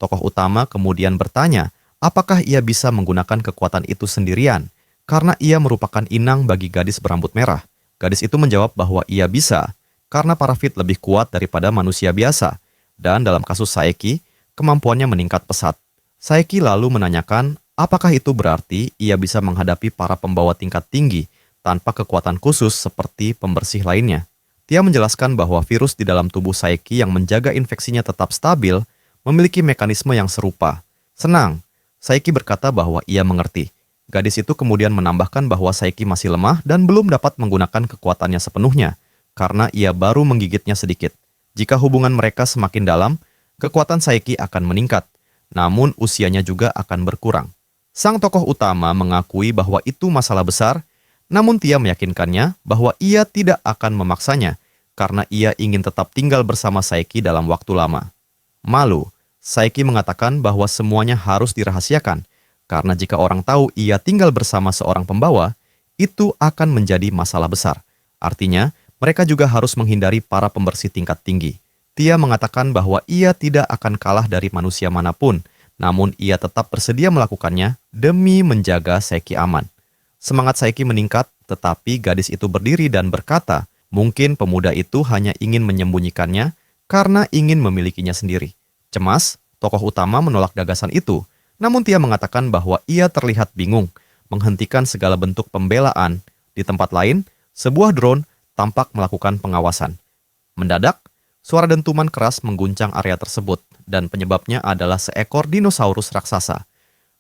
Tokoh utama kemudian bertanya, apakah ia bisa menggunakan kekuatan itu sendirian, karena ia merupakan inang bagi gadis berambut merah. Gadis itu menjawab bahwa ia bisa, karena para Fit lebih kuat daripada manusia biasa, dan dalam kasus Saeki, kemampuannya meningkat pesat. Saeki lalu menanyakan, apakah itu berarti ia bisa menghadapi para pembawa tingkat tinggi tanpa kekuatan khusus seperti pembersih lainnya. Dia menjelaskan bahwa virus di dalam tubuh Saeki yang menjaga infeksinya tetap stabil memiliki mekanisme yang serupa. Senang, Saeki berkata bahwa ia mengerti. Gadis itu kemudian menambahkan bahwa Saeki masih lemah dan belum dapat menggunakan kekuatannya sepenuhnya, karena ia baru menggigitnya sedikit. Jika hubungan mereka semakin dalam, kekuatan Saeki akan meningkat, namun usianya juga akan berkurang. Sang tokoh utama mengakui bahwa itu masalah besar, namun Tia meyakinkannya bahwa ia tidak akan memaksanya karena ia ingin tetap tinggal bersama Saeki dalam waktu lama. Malu, Saeki mengatakan bahwa semuanya harus dirahasiakan, karena jika orang tahu ia tinggal bersama seorang pembawa, itu akan menjadi masalah besar. Artinya, mereka juga harus menghindari para pembersih tingkat tinggi. Tia mengatakan bahwa ia tidak akan kalah dari manusia manapun, namun ia tetap bersedia melakukannya demi menjaga Saeki aman. Semangat Saeki meningkat, tetapi gadis itu berdiri dan berkata, mungkin pemuda itu hanya ingin menyembunyikannya karena ingin memilikinya sendiri. Cemas, tokoh utama menolak gagasan itu, namun Tia mengatakan bahwa ia terlihat bingung, menghentikan segala bentuk pembelaan. Di tempat lain, sebuah drone tampak melakukan pengawasan. Mendadak, suara dentuman keras mengguncang area tersebut, dan penyebabnya adalah seekor dinosaurus raksasa.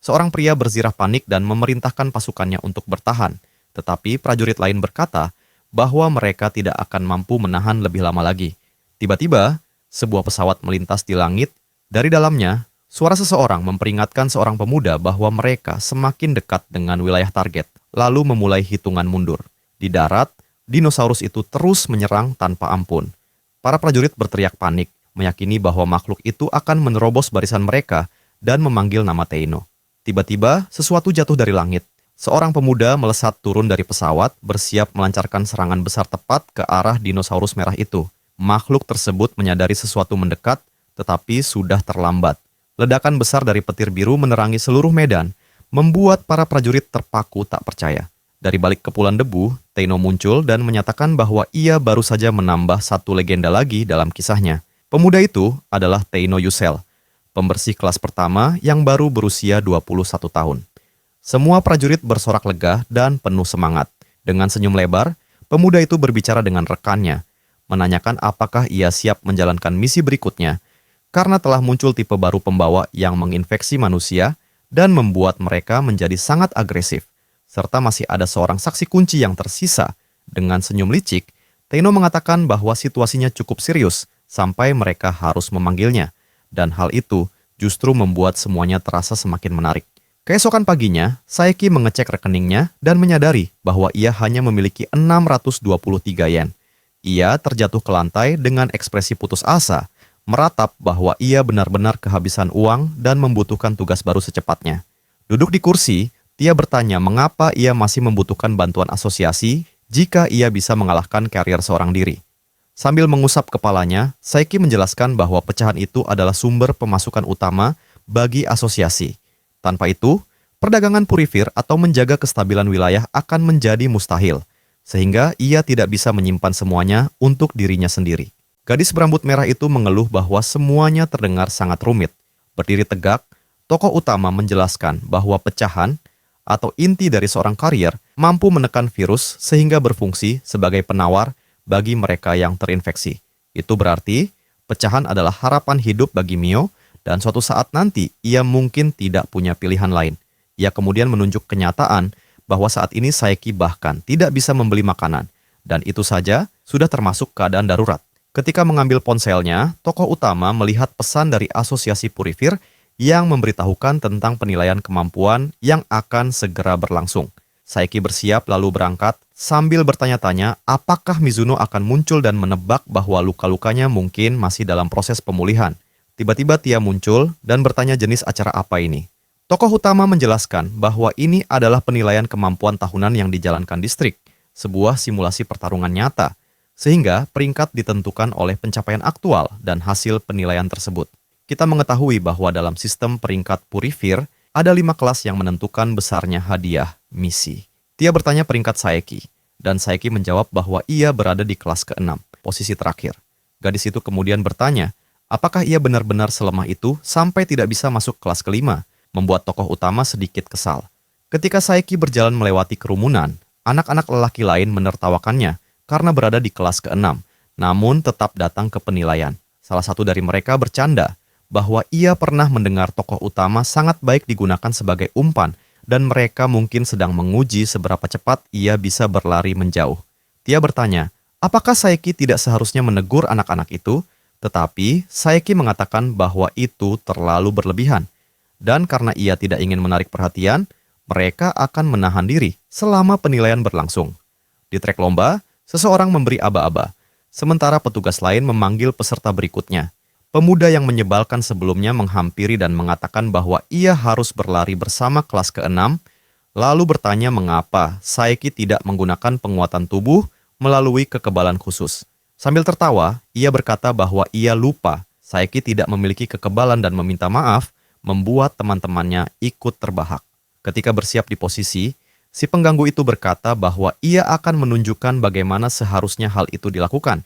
Seorang pria berzirah panik dan memerintahkan pasukannya untuk bertahan, tetapi prajurit lain berkata bahwa mereka tidak akan mampu menahan lebih lama lagi. Tiba-tiba, sebuah pesawat melintas di langit. Dari dalamnya, suara seseorang memperingatkan seorang pemuda bahwa mereka semakin dekat dengan wilayah target, lalu memulai hitungan mundur. Di darat, dinosaurus itu terus menyerang tanpa ampun. Para prajurit berteriak panik, meyakini bahwa makhluk itu akan menerobos barisan mereka dan memanggil nama Teino. Tiba-tiba, sesuatu jatuh dari langit. Seorang pemuda melesat turun dari pesawat, bersiap melancarkan serangan besar tepat ke arah dinosaurus merah itu. Makhluk tersebut menyadari sesuatu mendekat, tetapi sudah terlambat. Ledakan besar dari petir biru menerangi seluruh medan, membuat para prajurit terpaku tak percaya. Dari balik kepulan debu, Teino muncul dan menyatakan bahwa ia baru saja menambah satu legenda lagi dalam kisahnya. Pemuda itu adalah Teino Yusel, pembersih kelas pertama yang baru berusia 21 tahun. Semua prajurit bersorak lega dan penuh semangat. Dengan senyum lebar, pemuda itu berbicara dengan rekannya, menanyakan apakah ia siap menjalankan misi berikutnya, karena telah muncul tipe baru pembawa yang menginfeksi manusia dan membuat mereka menjadi sangat agresif, serta masih ada seorang saksi kunci yang tersisa. Dengan senyum licik, Teino mengatakan bahwa situasinya cukup serius sampai mereka harus memanggilnya. Dan hal itu justru membuat semuanya terasa semakin menarik. Keesokan paginya, Saeki mengecek rekeningnya dan menyadari bahwa ia hanya memiliki 623 yen. Ia terjatuh ke lantai dengan ekspresi putus asa, meratap bahwa ia benar-benar kehabisan uang dan membutuhkan tugas baru secepatnya. Duduk di kursi, Tia bertanya mengapa ia masih membutuhkan bantuan asosiasi jika ia bisa mengalahkan karier seorang diri. Sambil mengusap kepalanya, Saeki menjelaskan bahwa pecahan itu adalah sumber pemasukan utama bagi asosiasi. Tanpa itu, perdagangan purifir atau menjaga kestabilan wilayah akan menjadi mustahil, sehingga ia tidak bisa menyimpan semuanya untuk dirinya sendiri. Gadis berambut merah itu mengeluh bahwa semuanya terdengar sangat rumit. Berdiri tegak, tokoh utama menjelaskan bahwa pecahan atau inti dari seorang karier mampu menekan virus sehingga berfungsi sebagai penawar bagi mereka yang terinfeksi. Itu berarti pecahan adalah harapan hidup bagi Mio dan suatu saat nanti ia mungkin tidak punya pilihan lain. Ia kemudian menunjuk kenyataan bahwa saat ini Saeki bahkan tidak bisa membeli makanan dan itu saja sudah termasuk keadaan darurat. Ketika mengambil ponselnya, tokoh utama melihat pesan dari Asosiasi Purifir yang memberitahukan tentang penilaian kemampuan yang akan segera berlangsung. Saeki bersiap lalu berangkat sambil bertanya-tanya apakah Mizuno akan muncul dan menebak bahwa luka-lukanya mungkin masih dalam proses pemulihan. Tiba-tiba Tia muncul dan bertanya jenis acara apa ini. Tokoh utama menjelaskan bahwa ini adalah penilaian kemampuan tahunan yang dijalankan distrik, sebuah simulasi pertarungan nyata, sehingga peringkat ditentukan oleh pencapaian aktual dan hasil penilaian tersebut. Kita mengetahui bahwa dalam sistem peringkat Purifir, ada 5 kelas yang menentukan besarnya hadiah misi. Tia bertanya peringkat Saeki, dan Saeki menjawab bahwa ia berada di kelas ke-6, posisi terakhir. Gadis itu kemudian bertanya, apakah ia benar-benar selemah itu sampai tidak bisa masuk kelas ke-5, membuat tokoh utama sedikit kesal. Ketika Saeki berjalan melewati kerumunan, anak-anak lelaki lain menertawakannya karena berada di kelas ke-6, namun tetap datang ke penilaian. Salah satu dari mereka bercanda bahwa ia pernah mendengar tokoh utama sangat baik digunakan sebagai umpan dan mereka mungkin sedang menguji seberapa cepat ia bisa berlari menjauh. Tia bertanya, apakah Saeki tidak seharusnya menegur anak-anak itu? Tetapi Saeki mengatakan bahwa itu terlalu berlebihan. Dan karena ia tidak ingin menarik perhatian, mereka akan menahan diri selama penilaian berlangsung. Di trek lomba, seseorang memberi aba-aba, sementara petugas lain memanggil peserta berikutnya. Pemuda yang menyebalkan sebelumnya menghampiri dan mengatakan bahwa ia harus berlari bersama kelas ke-6, lalu bertanya mengapa Saeki tidak menggunakan penguatan tubuh melalui kekebalan khusus. Sambil tertawa, ia berkata bahwa ia lupa Saeki tidak memiliki kekebalan dan meminta maaf, membuat teman-temannya ikut terbahak. Ketika bersiap di posisi, si pengganggu itu berkata bahwa ia akan menunjukkan bagaimana seharusnya hal itu dilakukan,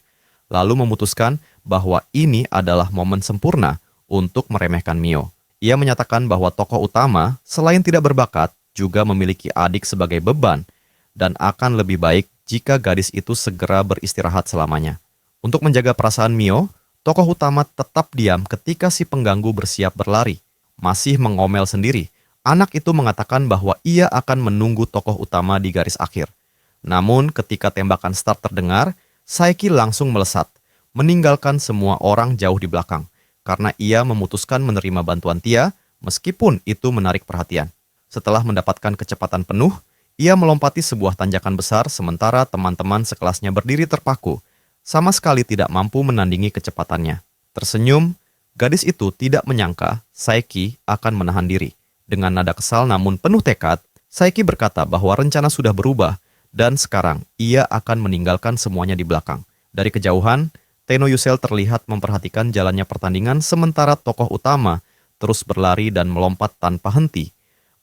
lalu memutuskan bahwa ini adalah momen sempurna untuk meremehkan Mio. Ia menyatakan bahwa tokoh utama, selain tidak berbakat, juga memiliki adik sebagai beban, dan akan lebih baik jika gadis itu segera beristirahat selamanya. Untuk menjaga perasaan Mio, tokoh utama tetap diam ketika si pengganggu bersiap berlari. Masih mengomel sendiri, anak itu mengatakan bahwa ia akan menunggu tokoh utama di garis akhir. Namun ketika tembakan start terdengar, Saeki langsung melesat, meninggalkan semua orang jauh di belakang, karena ia memutuskan menerima bantuan Tia, meskipun itu menarik perhatian. Setelah mendapatkan kecepatan penuh, ia melompati sebuah tanjakan besar sementara teman-teman sekelasnya berdiri terpaku, sama sekali tidak mampu menandingi kecepatannya. Tersenyum, gadis itu tidak menyangka Saeki akan menahan diri. Dengan nada kesal namun penuh tekad, Saeki berkata bahwa rencana sudah berubah, dan sekarang ia akan meninggalkan semuanya di belakang. Dari kejauhan, Tenno Yusel terlihat memperhatikan jalannya pertandingan sementara tokoh utama terus berlari dan melompat tanpa henti,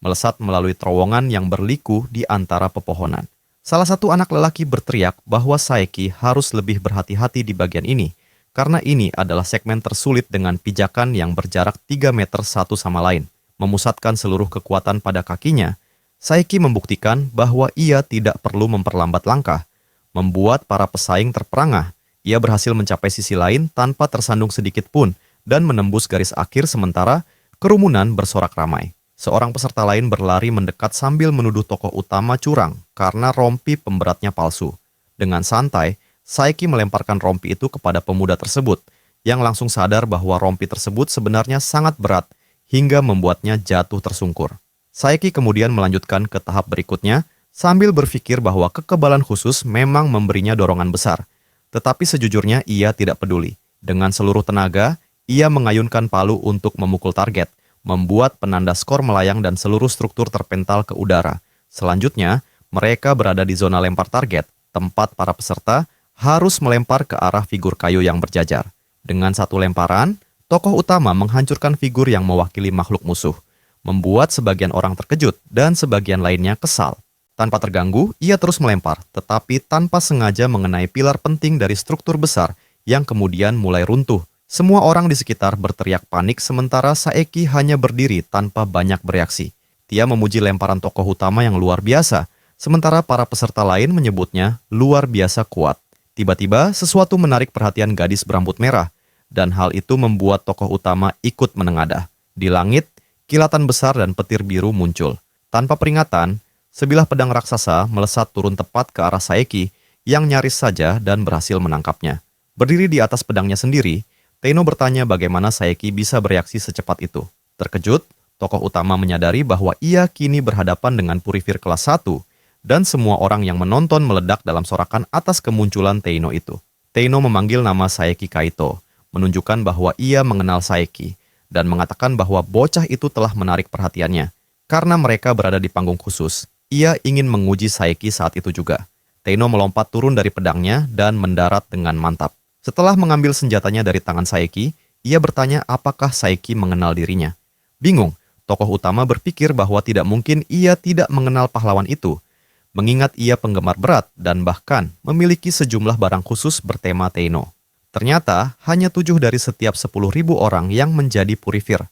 melesat melalui terowongan yang berliku di antara pepohonan. Salah satu anak lelaki berteriak bahwa Saeki harus lebih berhati-hati di bagian ini, karena ini adalah segmen tersulit dengan pijakan yang berjarak 3 meter satu sama lain. Memusatkan seluruh kekuatan pada kakinya, Saeki membuktikan bahwa ia tidak perlu memperlambat langkah, membuat para pesaing terperangah. Ia berhasil mencapai sisi lain tanpa tersandung sedikit pun dan menembus garis akhir sementara kerumunan bersorak ramai. Seorang peserta lain berlari mendekat sambil menuduh tokoh utama curang karena rompi pemberatnya palsu. Dengan santai, Saeki melemparkan rompi itu kepada pemuda tersebut, yang langsung sadar bahwa rompi tersebut sebenarnya sangat berat hingga membuatnya jatuh tersungkur. Saeki kemudian melanjutkan ke tahap berikutnya sambil berpikir bahwa kekebalan khusus memang memberinya dorongan besar. Tetapi sejujurnya ia tidak peduli. Dengan seluruh tenaga, ia mengayunkan palu untuk memukul target, membuat penanda skor melayang dan seluruh struktur terpental ke udara. Selanjutnya, mereka berada di zona lempar target, tempat para peserta harus melempar ke arah figur kayu yang berjajar. Dengan satu lemparan, tokoh utama menghancurkan figur yang mewakili makhluk musuh, membuat sebagian orang terkejut dan sebagian lainnya kesal. Tanpa terganggu, ia terus melempar, tetapi tanpa sengaja mengenai pilar penting dari struktur besar yang kemudian mulai runtuh. Semua orang di sekitar berteriak panik sementara Saeki hanya berdiri tanpa banyak bereaksi. Tia memuji lemparan tokoh utama yang luar biasa, sementara para peserta lain menyebutnya luar biasa kuat. Tiba-tiba, sesuatu menarik perhatian gadis berambut merah, dan hal itu membuat tokoh utama ikut menengadah. Di langit, kilatan besar dan petir biru muncul. Tanpa peringatan, sebilah pedang raksasa melesat turun tepat ke arah Saeki yang nyaris saja dan berhasil menangkapnya. Berdiri di atas pedangnya sendiri, Tenno bertanya bagaimana Saeki bisa bereaksi secepat itu. Terkejut, tokoh utama menyadari bahwa ia kini berhadapan dengan Purifir kelas 1 dan semua orang yang menonton meledak dalam sorakan atas kemunculan Tenno itu. Tenno memanggil nama Saeki Kaito, menunjukkan bahwa ia mengenal Saeki dan mengatakan bahwa bocah itu telah menarik perhatiannya. Karena mereka berada di panggung khusus, ia ingin menguji Saeki saat itu juga. Tenno melompat turun dari pedangnya dan mendarat dengan mantap. Setelah mengambil senjatanya dari tangan Saeki, Ia bertanya apakah Saeki mengenal dirinya. Bingung, tokoh utama berpikir bahwa tidak mungkin ia tidak mengenal pahlawan itu, mengingat ia penggemar berat dan bahkan memiliki sejumlah barang khusus bertema Teino. Ternyata hanya 7 dari setiap 10.000 orang yang menjadi purifir,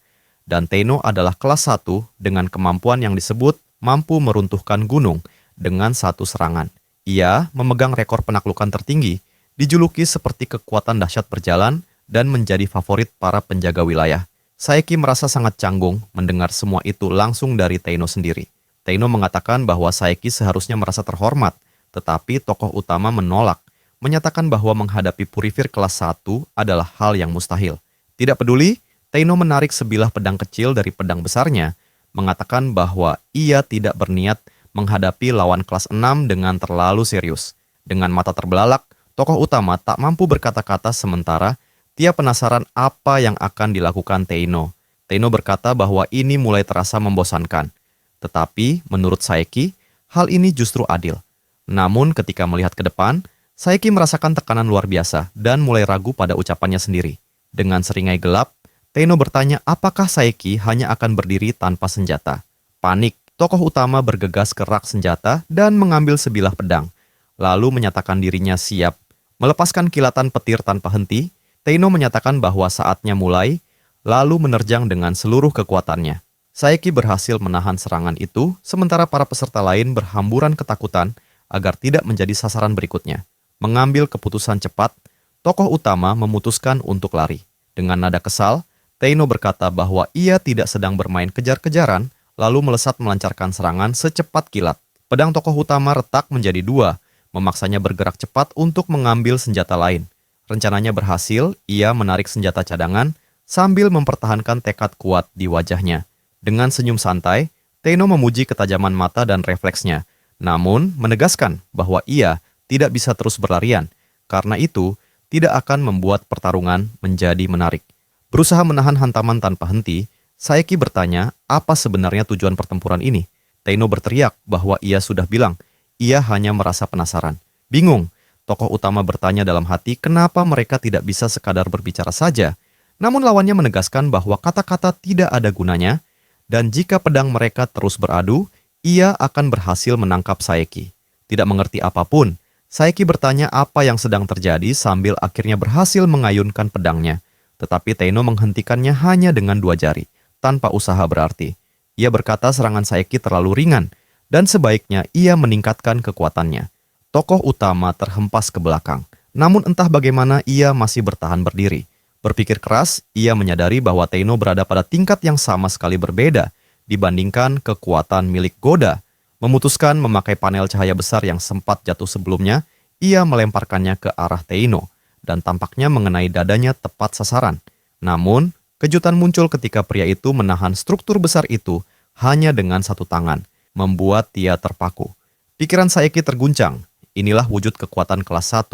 dan Teino adalah kelas 1 dengan kemampuan yang disebut mampu meruntuhkan gunung dengan satu serangan. Ia memegang rekor penaklukan tertinggi, dijuluki seperti kekuatan dahsyat berjalan, dan menjadi favorit para penjaga wilayah. Saeki merasa sangat canggung mendengar semua itu langsung dari Teino sendiri. Teino mengatakan bahwa Saeki seharusnya merasa terhormat, tetapi tokoh utama menolak, menyatakan bahwa menghadapi purifir kelas 1 adalah hal yang mustahil. Tidak peduli, Teino menarik sebilah pedang kecil dari pedang besarnya, mengatakan bahwa ia tidak berniat menghadapi lawan kelas 6 dengan terlalu serius. Dengan mata terbelalak, tokoh utama tak mampu berkata-kata sementara dia penasaran apa yang akan dilakukan Teino. Teino berkata bahwa ini mulai terasa membosankan. Tetapi menurut Saeki, hal ini justru adil. Namun ketika melihat ke depan, Saeki merasakan tekanan luar biasa dan mulai ragu pada ucapannya sendiri. Dengan seringai gelap, Teino bertanya apakah Saeki hanya akan berdiri tanpa senjata. Panik, tokoh utama bergegas ke rak senjata dan mengambil sebilah pedang, lalu menyatakan dirinya siap. Melepaskan kilatan petir tanpa henti, Teino menyatakan bahwa saatnya mulai, lalu menerjang dengan seluruh kekuatannya. Saeki berhasil menahan serangan itu, sementara para peserta lain berhamburan ketakutan agar tidak menjadi sasaran berikutnya. Mengambil keputusan cepat, tokoh utama memutuskan untuk lari. Dengan nada kesal, Teino berkata bahwa ia tidak sedang bermain kejar-kejaran, lalu melesat melancarkan serangan secepat kilat. Pedang tokoh utama retak menjadi 2, memaksanya bergerak cepat untuk mengambil senjata lain. Rencananya berhasil, ia menarik senjata cadangan sambil mempertahankan tekad kuat di wajahnya. Dengan senyum santai, Teino memuji ketajaman mata dan refleksnya, namun menegaskan bahwa ia tidak bisa terus berlarian, karena itu tidak akan membuat pertarungan menjadi menarik. Berusaha menahan hantaman tanpa henti, Saeki bertanya apa sebenarnya tujuan pertempuran ini. Teino berteriak bahwa ia sudah bilang, ia hanya merasa penasaran. Bingung, tokoh utama bertanya dalam hati kenapa mereka tidak bisa sekadar berbicara saja. Namun lawannya menegaskan bahwa kata-kata tidak ada gunanya, dan jika pedang mereka terus beradu, ia akan berhasil menangkap Saeki. Tidak mengerti apapun, Saeki bertanya apa yang sedang terjadi sambil akhirnya berhasil mengayunkan pedangnya. Tetapi Teino menghentikannya hanya dengan 2 jari, tanpa usaha berarti. Ia berkata serangan Saeki terlalu ringan, dan sebaiknya ia meningkatkan kekuatannya. Tokoh utama terhempas ke belakang, namun entah bagaimana ia masih bertahan berdiri. Berpikir keras, ia menyadari bahwa Teino berada pada tingkat yang sama sekali berbeda dibandingkan kekuatan milik Goda. Memutuskan memakai panel cahaya besar yang sempat jatuh sebelumnya, ia melemparkannya ke arah Teino dan tampaknya mengenai dadanya tepat sasaran. Namun, kejutan muncul ketika pria itu menahan struktur besar itu hanya dengan satu tangan, membuat dia terpaku. Pikiran Saeki terguncang. Inilah wujud kekuatan kelas 1.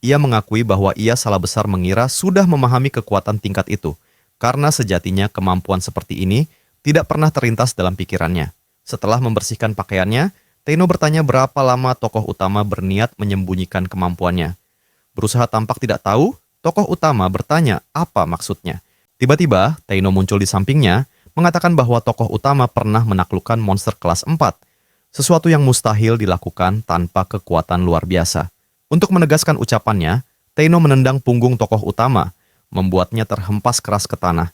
Ia mengakui bahwa ia salah besar mengira sudah memahami kekuatan tingkat itu, karena sejatinya kemampuan seperti ini tidak pernah terlintas dalam pikirannya. Setelah membersihkan pakaiannya, Teino bertanya berapa lama tokoh utama berniat menyembunyikan kemampuannya. Berusaha tampak tidak tahu, tokoh utama bertanya apa maksudnya. Tiba-tiba, Teino muncul di sampingnya, mengatakan bahwa tokoh utama pernah menaklukkan monster kelas 4, sesuatu yang mustahil dilakukan tanpa kekuatan luar biasa. Untuk menegaskan ucapannya, Teino menendang punggung tokoh utama, membuatnya terhempas keras ke tanah.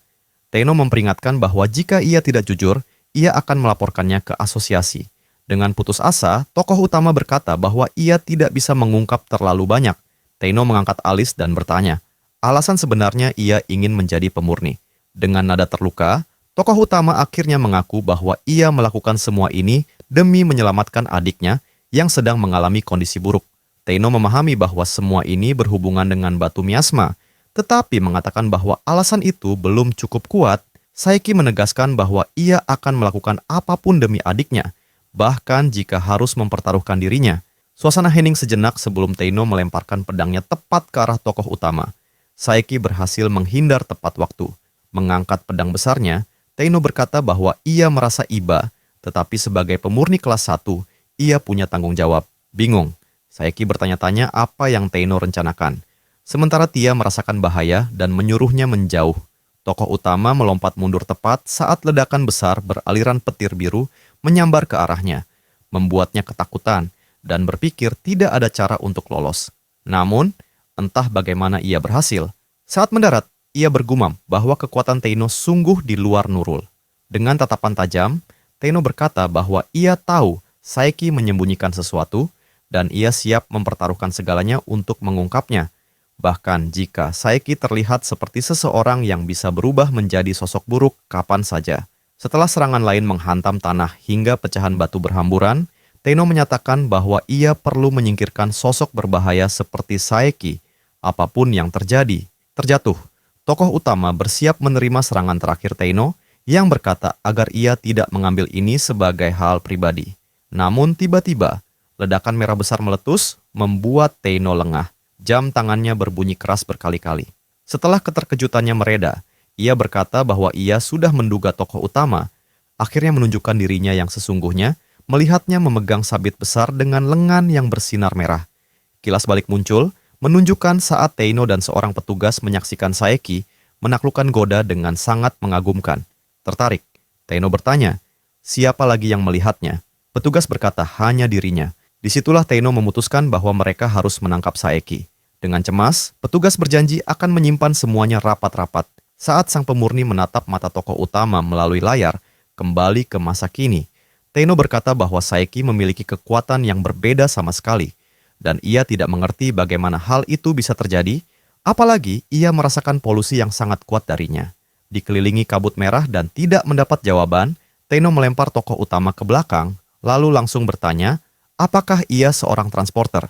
Teino memperingatkan bahwa jika ia tidak jujur, ia akan melaporkannya ke asosiasi. Dengan putus asa, tokoh utama berkata bahwa ia tidak bisa mengungkap terlalu banyak. Teino mengangkat alis dan bertanya, alasan sebenarnya ia ingin menjadi pemurni. Dengan nada terluka, tokoh utama akhirnya mengaku bahwa ia melakukan semua ini demi menyelamatkan adiknya yang sedang mengalami kondisi buruk. Teino memahami bahwa semua ini berhubungan dengan batu miasma, tetapi mengatakan bahwa alasan itu belum cukup kuat. Saeki menegaskan bahwa ia akan melakukan apapun demi adiknya, bahkan jika harus mempertaruhkan dirinya. Suasana hening sejenak sebelum Teino melemparkan pedangnya tepat ke arah tokoh utama. Saeki berhasil menghindar tepat waktu. Mengangkat pedang besarnya, Teino berkata bahwa ia merasa iba, tetapi sebagai pemurni kelas 1, ia punya tanggung jawab. Bingung, Saeki bertanya-tanya apa yang Teino rencanakan. sementara Tia merasakan bahaya dan menyuruhnya menjauh. Tokoh utama melompat mundur tepat saat ledakan besar beraliran petir biru menyambar ke arahnya, membuatnya ketakutan dan berpikir tidak ada cara untuk lolos. Namun, entah bagaimana ia berhasil. Saat mendarat, ia bergumam bahwa kekuatan Teino sungguh di luar Nurul. Dengan tatapan tajam, Teino berkata bahwa ia tahu Saeki menyembunyikan sesuatu dan ia siap mempertaruhkan segalanya untuk mengungkapnya. Bahkan jika Saeki terlihat seperti seseorang yang bisa berubah menjadi sosok buruk kapan saja. Setelah serangan lain menghantam tanah hingga pecahan batu berhamburan, Teino menyatakan bahwa ia perlu menyingkirkan sosok berbahaya seperti Saeki. Apapun yang terjadi, terjatuh. Tokoh utama bersiap menerima serangan terakhir Teino yang berkata agar ia tidak mengambil ini sebagai hal pribadi. Namun tiba-tiba, ledakan merah besar meletus membuat Teino lengah. Jam tangannya berbunyi keras berkali-kali. Setelah keterkejutannya mereda, ia berkata bahwa ia sudah menduga tokoh utama, akhirnya menunjukkan dirinya yang sesungguhnya, melihatnya memegang sabit besar dengan lengan yang bersinar merah. Kilas balik muncul, menunjukkan saat Teino dan seorang petugas menyaksikan Saeki menaklukkan Goda dengan sangat mengagumkan. Tertarik, Teino bertanya, siapa lagi yang melihatnya? Petugas berkata hanya dirinya. Disitulah Teino memutuskan bahwa mereka harus menangkap Saeki. Dengan cemas, petugas berjanji akan menyimpan semuanya rapat-rapat. Saat sang pemurni menatap mata tokoh utama melalui layar, kembali ke masa kini, Teino berkata bahwa Saeki memiliki kekuatan yang berbeda sama sekali, dan ia tidak mengerti bagaimana hal itu bisa terjadi, apalagi ia merasakan polusi yang sangat kuat darinya. Dikelilingi kabut merah dan tidak mendapat jawaban, Teino melempar tokoh utama ke belakang, lalu langsung bertanya, apakah ia seorang transporter?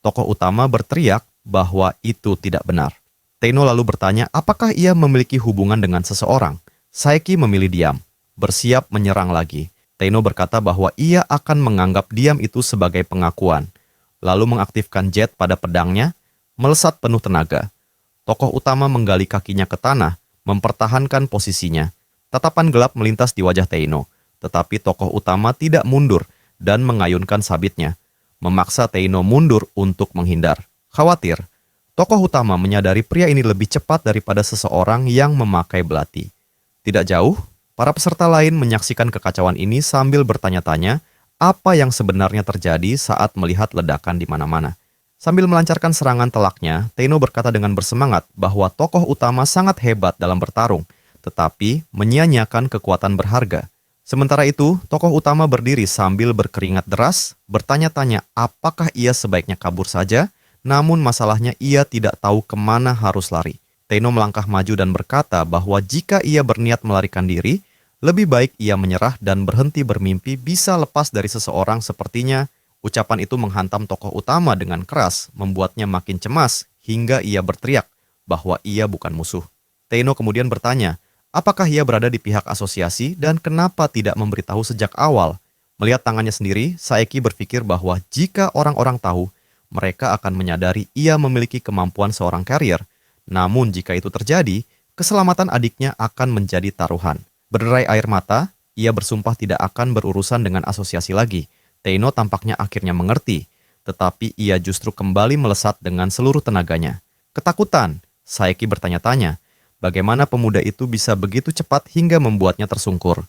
Tokoh utama berteriak bahwa itu tidak benar. Teino lalu bertanya apakah ia memiliki hubungan dengan seseorang. Saeki memilih diam, bersiap menyerang lagi. Teino berkata bahwa ia akan menganggap diam itu sebagai pengakuan, lalu mengaktifkan jet pada pedangnya, melesat penuh tenaga. Tokoh utama menggali kakinya ke tanah, mempertahankan posisinya. Tatapan gelap melintas di wajah Teino, tetapi tokoh utama tidak mundur dan mengayunkan sabitnya, memaksa Teino mundur untuk menghindar. Khawatir, tokoh utama menyadari pria ini lebih cepat daripada seseorang yang memakai belati. Tidak jauh, para peserta lain menyaksikan kekacauan ini sambil bertanya-tanya apa yang sebenarnya terjadi saat melihat ledakan di mana-mana. Sambil melancarkan serangan telaknya, Teino berkata dengan bersemangat bahwa tokoh utama sangat hebat dalam bertarung, tetapi menyia-nyiakan kekuatan berharga. Sementara itu, tokoh utama berdiri sambil berkeringat deras, bertanya-tanya apakah ia sebaiknya kabur saja, namun masalahnya ia tidak tahu kemana harus lari. Teino melangkah maju dan berkata bahwa jika ia berniat melarikan diri, lebih baik ia menyerah dan berhenti bermimpi bisa lepas dari seseorang sepertinya. Ucapan itu menghantam tokoh utama dengan keras, membuatnya makin cemas hingga ia berteriak bahwa ia bukan musuh. Teino kemudian bertanya, apakah ia berada di pihak asosiasi dan kenapa tidak memberitahu sejak awal? Melihat tangannya sendiri, Saeki berpikir bahwa jika orang-orang tahu, mereka akan menyadari ia memiliki kemampuan seorang carrier. Namun jika itu terjadi, keselamatan adiknya akan menjadi taruhan. Berderai air mata, ia bersumpah tidak akan berurusan dengan asosiasi lagi. Teino tampaknya akhirnya mengerti, tetapi ia justru kembali melesat dengan seluruh tenaganya. Ketakutan, Saeki bertanya-tanya, bagaimana pemuda itu bisa begitu cepat hingga membuatnya tersungkur.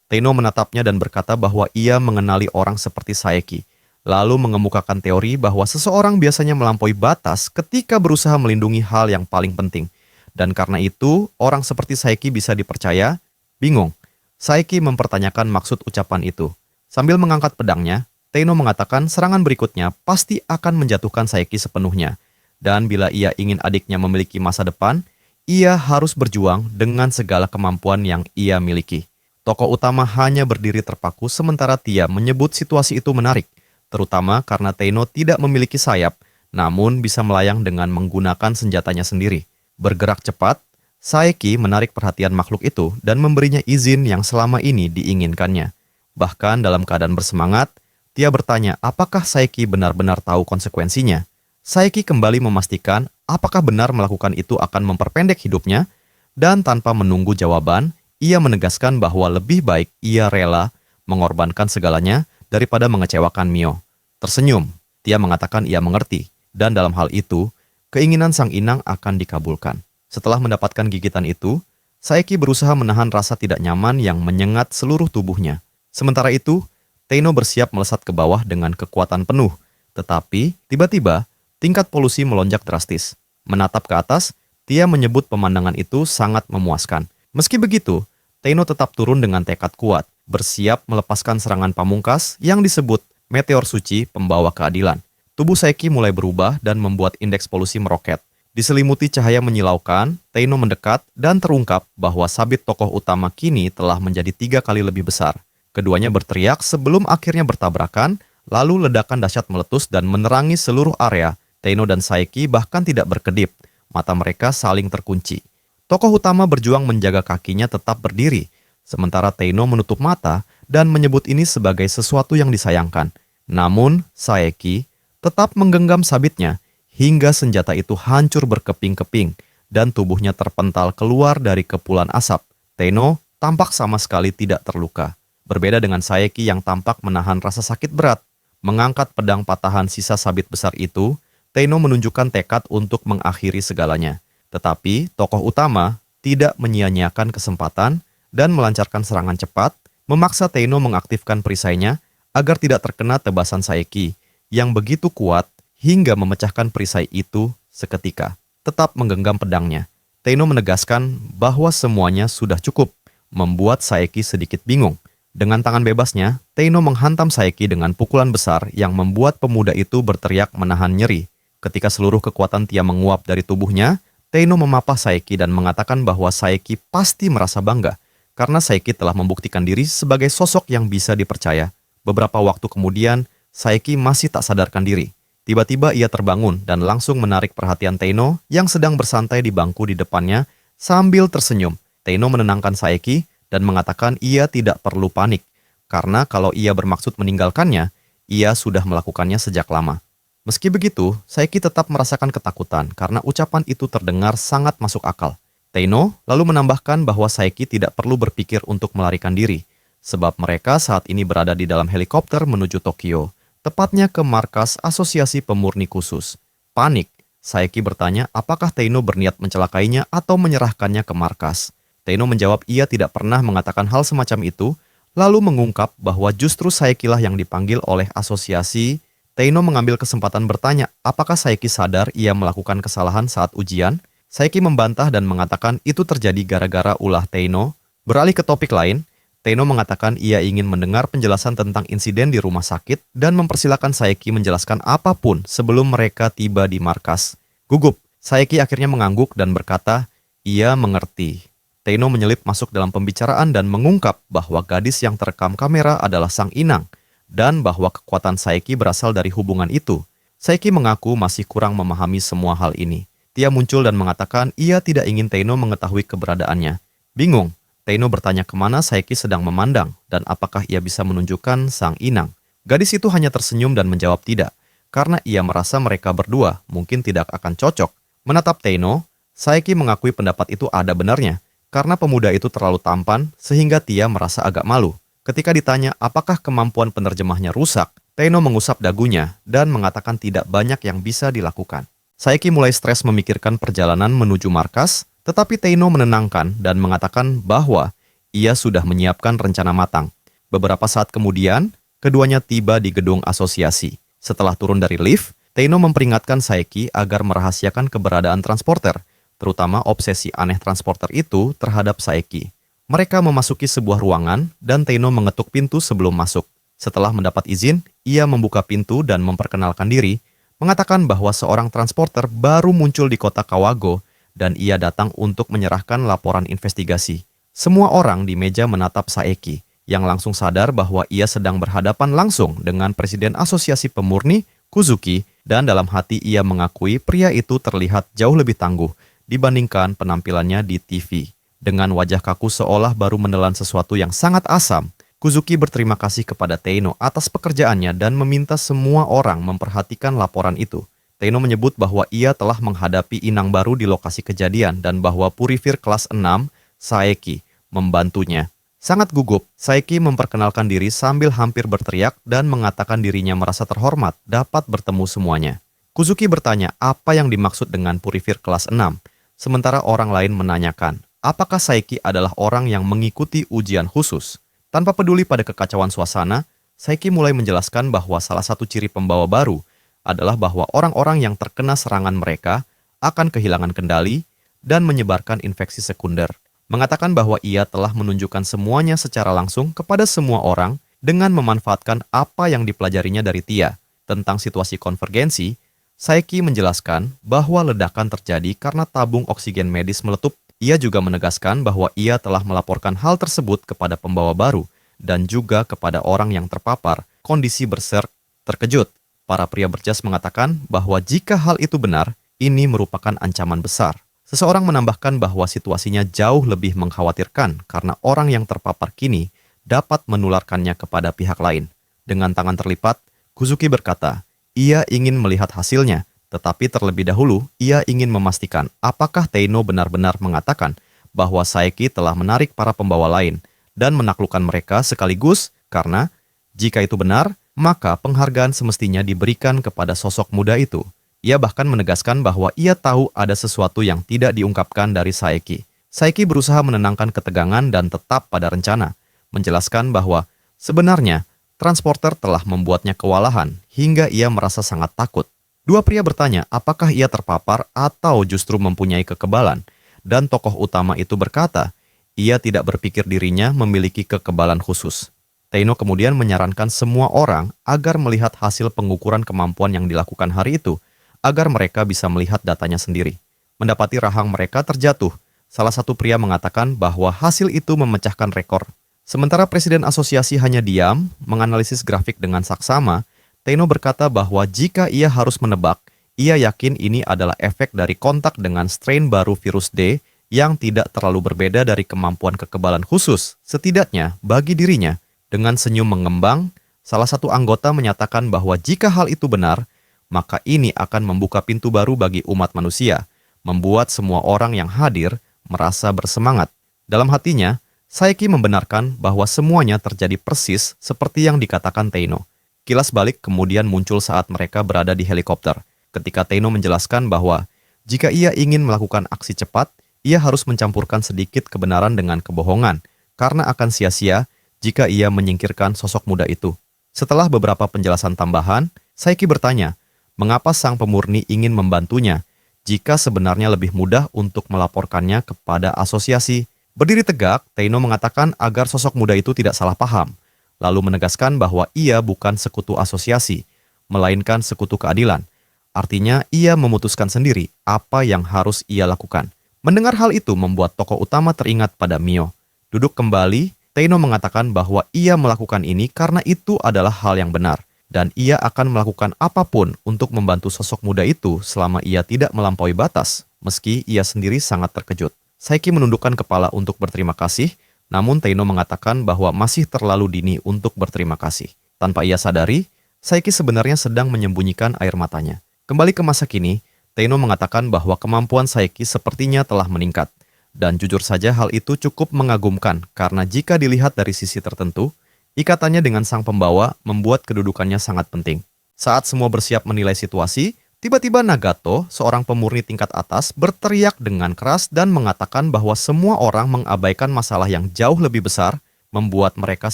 Teino menatapnya dan berkata bahwa ia mengenali orang seperti Saeki, lalu mengemukakan teori bahwa seseorang biasanya melampaui batas ketika berusaha melindungi hal yang paling penting. Dan karena itu, orang seperti Saeki bisa dipercaya. Bingung, Saeki mempertanyakan maksud ucapan itu. Sambil mengangkat pedangnya, Teino mengatakan serangan berikutnya pasti akan menjatuhkan Saeki sepenuhnya. Dan bila ia ingin adiknya memiliki masa depan, ia harus berjuang dengan segala kemampuan yang ia miliki. Tokoh utama hanya berdiri terpaku sementara Tia menyebut situasi itu menarik, terutama karena Teino tidak memiliki sayap, namun bisa melayang dengan menggunakan senjatanya sendiri. Bergerak cepat, Saeki menarik perhatian makhluk itu dan memberinya izin yang selama ini diinginkannya. Bahkan dalam keadaan bersemangat, Tia bertanya apakah Saeki benar-benar tahu konsekuensinya. Saeki kembali memastikan apakah benar melakukan itu akan memperpendek hidupnya, dan tanpa menunggu jawaban, ia menegaskan bahwa lebih baik ia rela mengorbankan segalanya daripada mengecewakan Mio. Tersenyum, Tia mengatakan ia mengerti, dan dalam hal itu, keinginan sang inang akan dikabulkan. Setelah mendapatkan gigitan itu, Saeki berusaha menahan rasa tidak nyaman yang menyengat seluruh tubuhnya. Sementara itu, Teino bersiap melesat ke bawah dengan kekuatan penuh. Tetapi, tiba-tiba, tingkat polusi melonjak drastis. Menatap ke atas, Tia menyebut pemandangan itu sangat memuaskan. Meski begitu, Teino tetap turun dengan tekad kuat, bersiap melepaskan serangan pamungkas yang disebut meteor suci pembawa keadilan. Tubuh Saeki mulai berubah dan membuat indeks polusi meroket. Diselimuti cahaya menyilaukan, Teino mendekat dan terungkap bahwa sabit tokoh utama kini telah menjadi 3 kali lebih besar. Keduanya berteriak sebelum akhirnya bertabrakan, lalu ledakan dahsyat meletus dan menerangi seluruh area. Teino dan Saeki bahkan tidak berkedip, mata mereka saling terkunci. Tokoh utama berjuang menjaga kakinya tetap berdiri, sementara Teino menutup mata dan menyebut ini sebagai sesuatu yang disayangkan. Namun, Saeki tetap menggenggam sabitnya hingga senjata itu hancur berkeping-keping dan tubuhnya terpental keluar dari kepulan asap. Teino tampak sama sekali tidak terluka. Berbeda dengan Saeki yang tampak menahan rasa sakit berat. Mengangkat pedang patahan sisa sabit besar itu, Teino menunjukkan tekad untuk mengakhiri segalanya. Tetapi tokoh utama tidak menyia-nyiakan kesempatan dan melancarkan serangan cepat, memaksa Teino mengaktifkan perisainya agar tidak terkena tebasan Saeki yang begitu kuat hingga memecahkan perisai itu seketika. Tetap menggenggam pedangnya, Teino menegaskan bahwa semuanya sudah cukup, membuat Saeki sedikit bingung. Dengan tangan bebasnya, Teino menghantam Saeki dengan pukulan besar yang membuat pemuda itu berteriak menahan nyeri. Ketika seluruh kekuatan Tia menguap dari tubuhnya, Teino memapah Saeki dan mengatakan bahwa Saeki pasti merasa bangga karena Saeki telah membuktikan diri sebagai sosok yang bisa dipercaya. Beberapa waktu kemudian, Saeki masih tak sadarkan diri. Tiba-tiba ia terbangun dan langsung menarik perhatian Teino yang sedang bersantai di bangku di depannya sambil tersenyum. Teino menenangkan Saeki dan mengatakan ia tidak perlu panik, karena kalau ia bermaksud meninggalkannya, ia sudah melakukannya sejak lama. Meski begitu, Saeki tetap merasakan ketakutan karena ucapan itu terdengar sangat masuk akal. Teino lalu menambahkan bahwa Saeki tidak perlu berpikir untuk melarikan diri, sebab mereka saat ini berada di dalam helikopter menuju Tokyo, tepatnya ke markas Asosiasi Pemurni Khusus. Panik, Saeki bertanya apakah Teino berniat mencelakainya atau menyerahkannya ke markas. Teino menjawab ia tidak pernah mengatakan hal semacam itu, lalu mengungkap bahwa justru Saeki lah yang dipanggil oleh asosiasi. Teino mengambil kesempatan bertanya apakah Saeki sadar ia melakukan kesalahan saat ujian. Saeki membantah dan mengatakan itu terjadi gara-gara ulah Teino. Beralih ke topik lain, Teino mengatakan ia ingin mendengar penjelasan tentang insiden di rumah sakit dan mempersilahkan Saeki menjelaskan apapun sebelum mereka tiba di markas. Gugup, Saeki akhirnya mengangguk dan berkata, ia mengerti. Teino menyelip masuk dalam pembicaraan dan mengungkap bahwa gadis yang terekam kamera adalah sang inang dan bahwa kekuatan Saeki berasal dari hubungan itu. Saeki mengaku masih kurang memahami semua hal ini. Tia muncul dan mengatakan ia tidak ingin Teino mengetahui keberadaannya. Bingung, Teino bertanya kemana Saeki sedang memandang dan apakah ia bisa menunjukkan sang inang. Gadis itu hanya tersenyum dan menjawab tidak, karena ia merasa mereka berdua mungkin tidak akan cocok. Menatap Teino, Saeki mengakui pendapat itu ada benarnya, karena pemuda itu terlalu tampan sehingga Tia merasa agak malu. Ketika ditanya apakah kemampuan penerjemahnya rusak, Teino mengusap dagunya dan mengatakan tidak banyak yang bisa dilakukan. Saeki mulai stres memikirkan perjalanan menuju markas, tetapi Teino menenangkan dan mengatakan bahwa ia sudah menyiapkan rencana matang. Beberapa saat kemudian, keduanya tiba di gedung asosiasi. Setelah turun dari lift, Teino memperingatkan Saeki agar merahasiakan keberadaan transporter, terutama obsesi aneh transporter itu terhadap Saeki. Mereka memasuki sebuah ruangan dan Teino mengetuk pintu sebelum masuk. Setelah mendapat izin, ia membuka pintu dan memperkenalkan diri, mengatakan bahwa seorang transporter baru muncul di kota Kawago dan ia datang untuk menyerahkan laporan investigasi. Semua orang di meja menatap Saeki, yang langsung sadar bahwa ia sedang berhadapan langsung dengan Presiden Asosiasi Pemurni, Kuzuki, dan dalam hati ia mengakui pria itu terlihat jauh lebih tangguh dibandingkan penampilannya di TV. Dengan wajah kaku seolah baru menelan sesuatu yang sangat asam, Kuzuki berterima kasih kepada Teino atas pekerjaannya dan meminta semua orang memperhatikan laporan itu. Teino menyebut bahwa ia telah menghadapi inang baru di lokasi kejadian dan bahwa Purifir kelas 6, Saeki, membantunya. Sangat gugup, Saeki memperkenalkan diri sambil hampir berteriak dan mengatakan dirinya merasa terhormat dapat bertemu semuanya. Kuzuki bertanya apa yang dimaksud dengan Purifir kelas 6, sementara orang lain menanyakan, apakah Saiki adalah orang yang mengikuti ujian khusus? Tanpa peduli pada kekacauan suasana, Saiki mulai menjelaskan bahwa salah satu ciri pembawa baru adalah bahwa orang-orang yang terkena serangan mereka akan kehilangan kendali dan menyebarkan infeksi sekunder. Mengatakan bahwa ia telah menunjukkan semuanya secara langsung kepada semua orang dengan memanfaatkan apa yang dipelajarinya dari Tia. Tentang situasi konvergensi, Saiki menjelaskan bahwa ledakan terjadi karena tabung oksigen medis meletup. Ia juga menegaskan bahwa ia telah melaporkan hal tersebut kepada pembawa baru dan juga kepada orang yang terpapar. Kondisi berserk terkejut. Para pria berjas mengatakan bahwa jika hal itu benar, ini merupakan ancaman besar. Seseorang menambahkan bahwa situasinya jauh lebih mengkhawatirkan karena orang yang terpapar kini dapat menularkannya kepada pihak lain. Dengan tangan terlipat, Kuzuki berkata, ia ingin melihat hasilnya, tetapi terlebih dahulu ia ingin memastikan apakah Teino benar-benar mengatakan bahwa Saiki telah menarik para pembawa lain dan menaklukkan mereka sekaligus karena jika itu benar, maka penghargaan semestinya diberikan kepada sosok muda itu. Ia bahkan menegaskan bahwa ia tahu ada sesuatu yang tidak diungkapkan dari Saiki. Saiki berusaha menenangkan ketegangan dan tetap pada rencana, menjelaskan bahwa sebenarnya transporter telah membuatnya kewalahan hingga ia merasa sangat takut. Dua pria bertanya apakah ia terpapar atau justru mempunyai kekebalan, dan tokoh utama itu berkata, ia tidak berpikir dirinya memiliki kekebalan khusus. Teino kemudian menyarankan semua orang agar melihat hasil pengukuran kemampuan yang dilakukan hari itu, agar mereka bisa melihat datanya sendiri. Mendapati rahang mereka terjatuh, salah satu pria mengatakan bahwa hasil itu memecahkan rekor. Sementara Presiden Asosiasi hanya diam, menganalisis grafik dengan saksama, Teino berkata bahwa jika ia harus menebak, ia yakin ini adalah efek dari kontak dengan strain baru virus D yang tidak terlalu berbeda dari kemampuan kekebalan khusus, setidaknya bagi dirinya. Dengan senyum mengembang, salah satu anggota menyatakan bahwa jika hal itu benar, maka ini akan membuka pintu baru bagi umat manusia, membuat semua orang yang hadir merasa bersemangat. Dalam hatinya, Saiki membenarkan bahwa semuanya terjadi persis seperti yang dikatakan Teino. Kilas balik kemudian muncul saat mereka berada di helikopter, ketika Teino menjelaskan bahwa jika ia ingin melakukan aksi cepat, ia harus mencampurkan sedikit kebenaran dengan kebohongan, karena akan sia-sia jika ia menyingkirkan sosok muda itu. Setelah beberapa penjelasan tambahan, Saiki bertanya, mengapa sang pemurni ingin membantunya, jika sebenarnya lebih mudah untuk melaporkannya kepada asosiasi. Berdiri tegak, Teino mengatakan agar sosok muda itu tidak salah paham, lalu menegaskan bahwa ia bukan sekutu asosiasi, melainkan sekutu keadilan. Artinya, ia memutuskan sendiri apa yang harus ia lakukan. Mendengar hal itu membuat tokoh utama teringat pada Mio. Duduk kembali, Teino mengatakan bahwa ia melakukan ini karena itu adalah hal yang benar, dan ia akan melakukan apapun untuk membantu sosok muda itu selama ia tidak melampaui batas, meski ia sendiri sangat terkejut. Saiki menundukkan kepala untuk berterima kasih, namun Teino mengatakan bahwa masih terlalu dini untuk berterima kasih. Tanpa ia sadari, Saiki sebenarnya sedang menyembunyikan air matanya. Kembali ke masa kini, Teino mengatakan bahwa kemampuan Saiki sepertinya telah meningkat. Dan jujur saja hal itu cukup mengagumkan karena jika dilihat dari sisi tertentu, ikatannya dengan sang pembawa membuat kedudukannya sangat penting. Saat semua bersiap menilai situasi, tiba-tiba Nagato, seorang pemurni tingkat atas, berteriak dengan keras dan mengatakan bahwa semua orang mengabaikan masalah yang jauh lebih besar, membuat mereka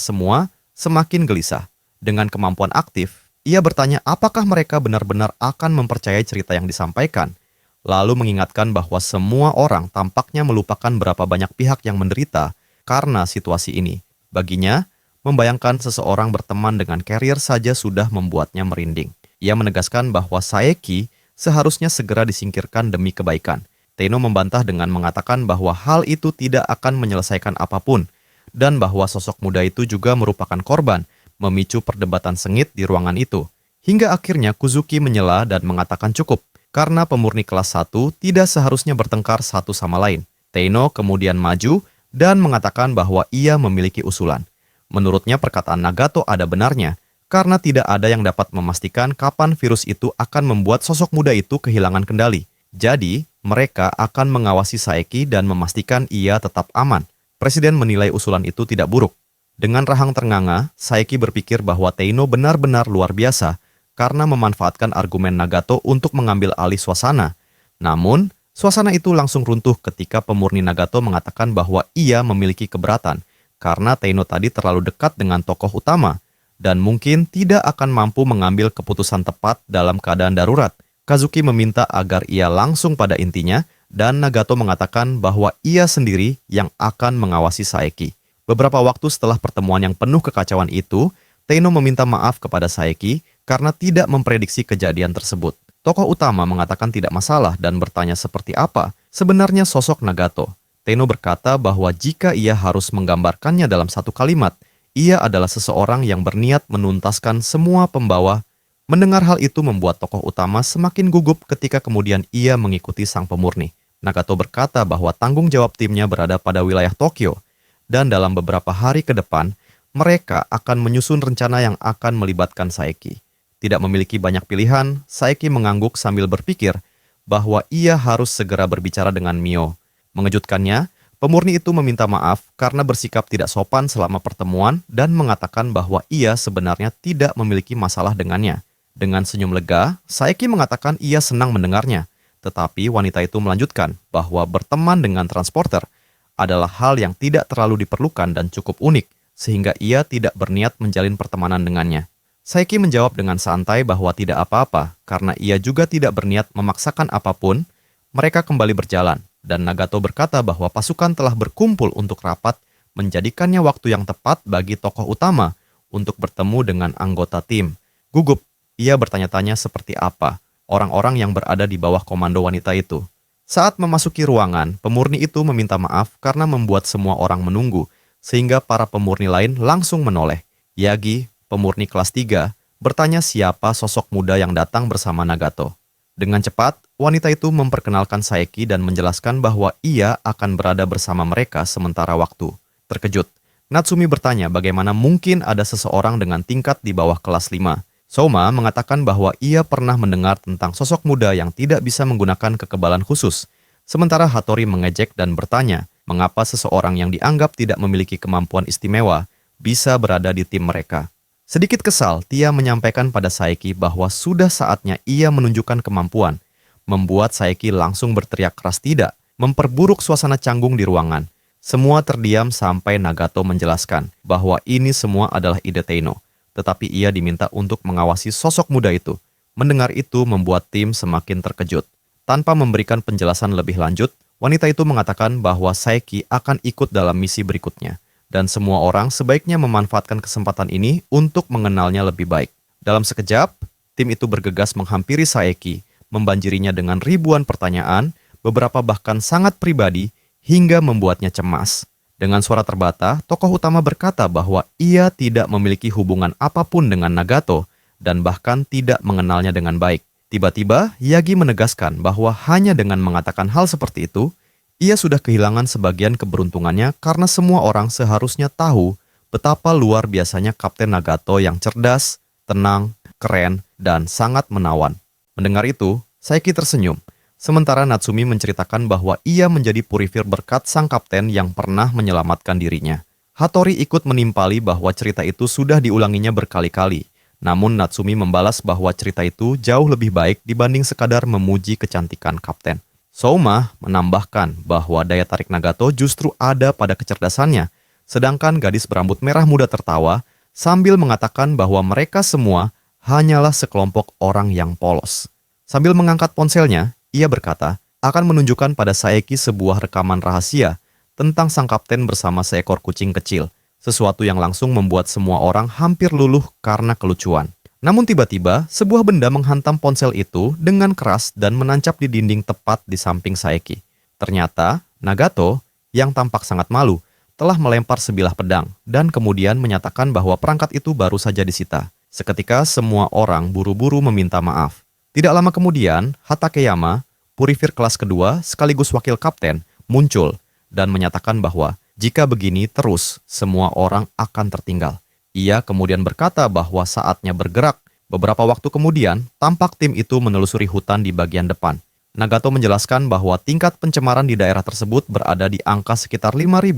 semua semakin gelisah. Dengan kemampuan aktif, ia bertanya apakah mereka benar-benar akan mempercayai cerita yang disampaikan, lalu mengingatkan bahwa semua orang tampaknya melupakan berapa banyak pihak yang menderita karena situasi ini. Baginya, membayangkan seseorang berteman dengan carrier saja sudah membuatnya merinding. Ia menegaskan bahwa Saeki seharusnya segera disingkirkan demi kebaikan. Teino membantah dengan mengatakan bahwa hal itu tidak akan menyelesaikan apapun, dan bahwa sosok muda itu juga merupakan korban, memicu perdebatan sengit di ruangan itu. Hingga akhirnya Kuzuki menyela dan mengatakan cukup, karena pemurni kelas 1 tidak seharusnya bertengkar satu sama lain. Teino kemudian maju dan mengatakan bahwa ia memiliki usulan. Menurutnya perkataan Nagato ada benarnya, karena tidak ada yang dapat memastikan kapan virus itu akan membuat sosok muda itu kehilangan kendali. Jadi, mereka akan mengawasi Saeki dan memastikan ia tetap aman. Presiden menilai usulan itu tidak buruk. Dengan rahang ternganga, Saeki berpikir bahwa Teino benar-benar luar biasa, karena memanfaatkan argumen Nagato untuk mengambil alih suasana. Namun, suasana itu langsung runtuh ketika pemurni Nagato mengatakan bahwa ia memiliki keberatan karena Teino tadi terlalu dekat dengan tokoh utama dan mungkin tidak akan mampu mengambil keputusan tepat dalam keadaan darurat. Kazuki meminta agar ia langsung pada intinya dan Nagato mengatakan bahwa ia sendiri yang akan mengawasi Saeki. Beberapa waktu setelah pertemuan yang penuh kekacauan itu, Teino meminta maaf kepada Saeki karena tidak memprediksi kejadian tersebut. Tokoh utama mengatakan tidak masalah dan bertanya seperti apa sebenarnya sosok Nagato. Teino berkata bahwa jika ia harus menggambarkannya dalam satu kalimat, ia adalah seseorang yang berniat menuntaskan semua pembawa. Mendengar hal itu membuat tokoh utama semakin gugup ketika kemudian ia mengikuti sang pemurni. Nagato berkata bahwa tanggung jawab timnya berada pada wilayah Tokyo, dan dalam beberapa hari ke depan, mereka akan menyusun rencana yang akan melibatkan Saeki. Tidak memiliki banyak pilihan, Saeki mengangguk sambil berpikir bahwa ia harus segera berbicara dengan Mio. Mengejutkannya, pemurni itu meminta maaf karena bersikap tidak sopan selama pertemuan dan mengatakan bahwa ia sebenarnya tidak memiliki masalah dengannya. Dengan senyum lega, Saeki mengatakan ia senang mendengarnya. Tetapi wanita itu melanjutkan bahwa berteman dengan transporter adalah hal yang tidak terlalu diperlukan dan cukup unik, sehingga ia tidak berniat menjalin pertemanan dengannya. Saeki menjawab dengan santai bahwa tidak apa-apa, karena ia juga tidak berniat memaksakan apapun. Mereka kembali berjalan, dan Nagato berkata bahwa pasukan telah berkumpul untuk rapat, menjadikannya waktu yang tepat bagi tokoh utama untuk bertemu dengan anggota tim. Gugup, ia bertanya-tanya seperti apa orang-orang yang berada di bawah komando wanita itu. Saat memasuki ruangan, pemurni itu meminta maaf karena membuat semua orang menunggu, sehingga para pemurni lain langsung menoleh. Yagi, pemurni kelas 3, bertanya siapa sosok muda yang datang bersama Nagato. Dengan cepat, wanita itu memperkenalkan Saeki dan menjelaskan bahwa ia akan berada bersama mereka sementara waktu. Terkejut, Natsumi bertanya bagaimana mungkin ada seseorang dengan tingkat di bawah kelas 5. Soma mengatakan bahwa ia pernah mendengar tentang sosok muda yang tidak bisa menggunakan kekebalan khusus. Sementara Hattori mengejek dan bertanya mengapa seseorang yang dianggap tidak memiliki kemampuan istimewa bisa berada di tim mereka. Sedikit kesal, Tia menyampaikan pada Saeki bahwa sudah saatnya ia menunjukkan kemampuan. Membuat Saeki langsung berteriak keras tidak, memperburuk suasana canggung di ruangan. Semua terdiam sampai Nagato menjelaskan bahwa ini semua adalah ide Teino. Tetapi ia diminta untuk mengawasi sosok muda itu. Mendengar itu membuat tim semakin terkejut. Tanpa memberikan penjelasan lebih lanjut, wanita itu mengatakan bahwa Saeki akan ikut dalam misi berikutnya. Dan semua orang sebaiknya memanfaatkan kesempatan ini untuk mengenalnya lebih baik. Dalam sekejap, tim itu bergegas menghampiri Saeki, membanjirinya dengan ribuan pertanyaan, beberapa bahkan sangat pribadi, hingga membuatnya cemas. Dengan suara terbata, tokoh utama berkata bahwa ia tidak memiliki hubungan apapun dengan Nagato dan bahkan tidak mengenalnya dengan baik. Tiba-tiba, Yagi menegaskan bahwa hanya dengan mengatakan hal seperti itu, ia sudah kehilangan sebagian keberuntungannya karena semua orang seharusnya tahu betapa luar biasanya Kapten Nagato yang cerdas, tenang, keren, dan sangat menawan. Mendengar itu, Saeki tersenyum. Sementara Natsumi menceritakan bahwa ia menjadi purifir berkat sang kapten yang pernah menyelamatkan dirinya. Hattori ikut menimpali bahwa cerita itu sudah diulanginya berkali-kali. Namun Natsumi membalas bahwa cerita itu jauh lebih baik dibanding sekadar memuji kecantikan kapten. Souma menambahkan bahwa daya tarik Nagato justru ada pada kecerdasannya. Sedangkan gadis berambut merah muda tertawa sambil mengatakan bahwa mereka semua hanyalah sekelompok orang yang polos. Sambil mengangkat ponselnya, ia berkata, akan menunjukkan pada Saeki sebuah rekaman rahasia tentang sang kapten bersama seekor kucing kecil, sesuatu yang langsung membuat semua orang hampir luluh karena kelucuan. Namun tiba-tiba, sebuah benda menghantam ponsel itu dengan keras dan menancap di dinding tepat di samping Saeki. Ternyata, Nagato, yang tampak sangat malu, telah melempar sebilah pedang dan kemudian menyatakan bahwa perangkat itu baru saja disita. Seketika semua orang buru-buru meminta maaf. Tidak lama kemudian, Hatakeyama, purifir kelas kedua sekaligus wakil kapten, muncul dan menyatakan bahwa jika begini terus, semua orang akan tertinggal. Ia kemudian berkata bahwa saatnya bergerak. Beberapa waktu kemudian, tampak tim itu menelusuri hutan di bagian depan. Nagato menjelaskan bahwa tingkat pencemaran di daerah tersebut berada di angka sekitar 5.000,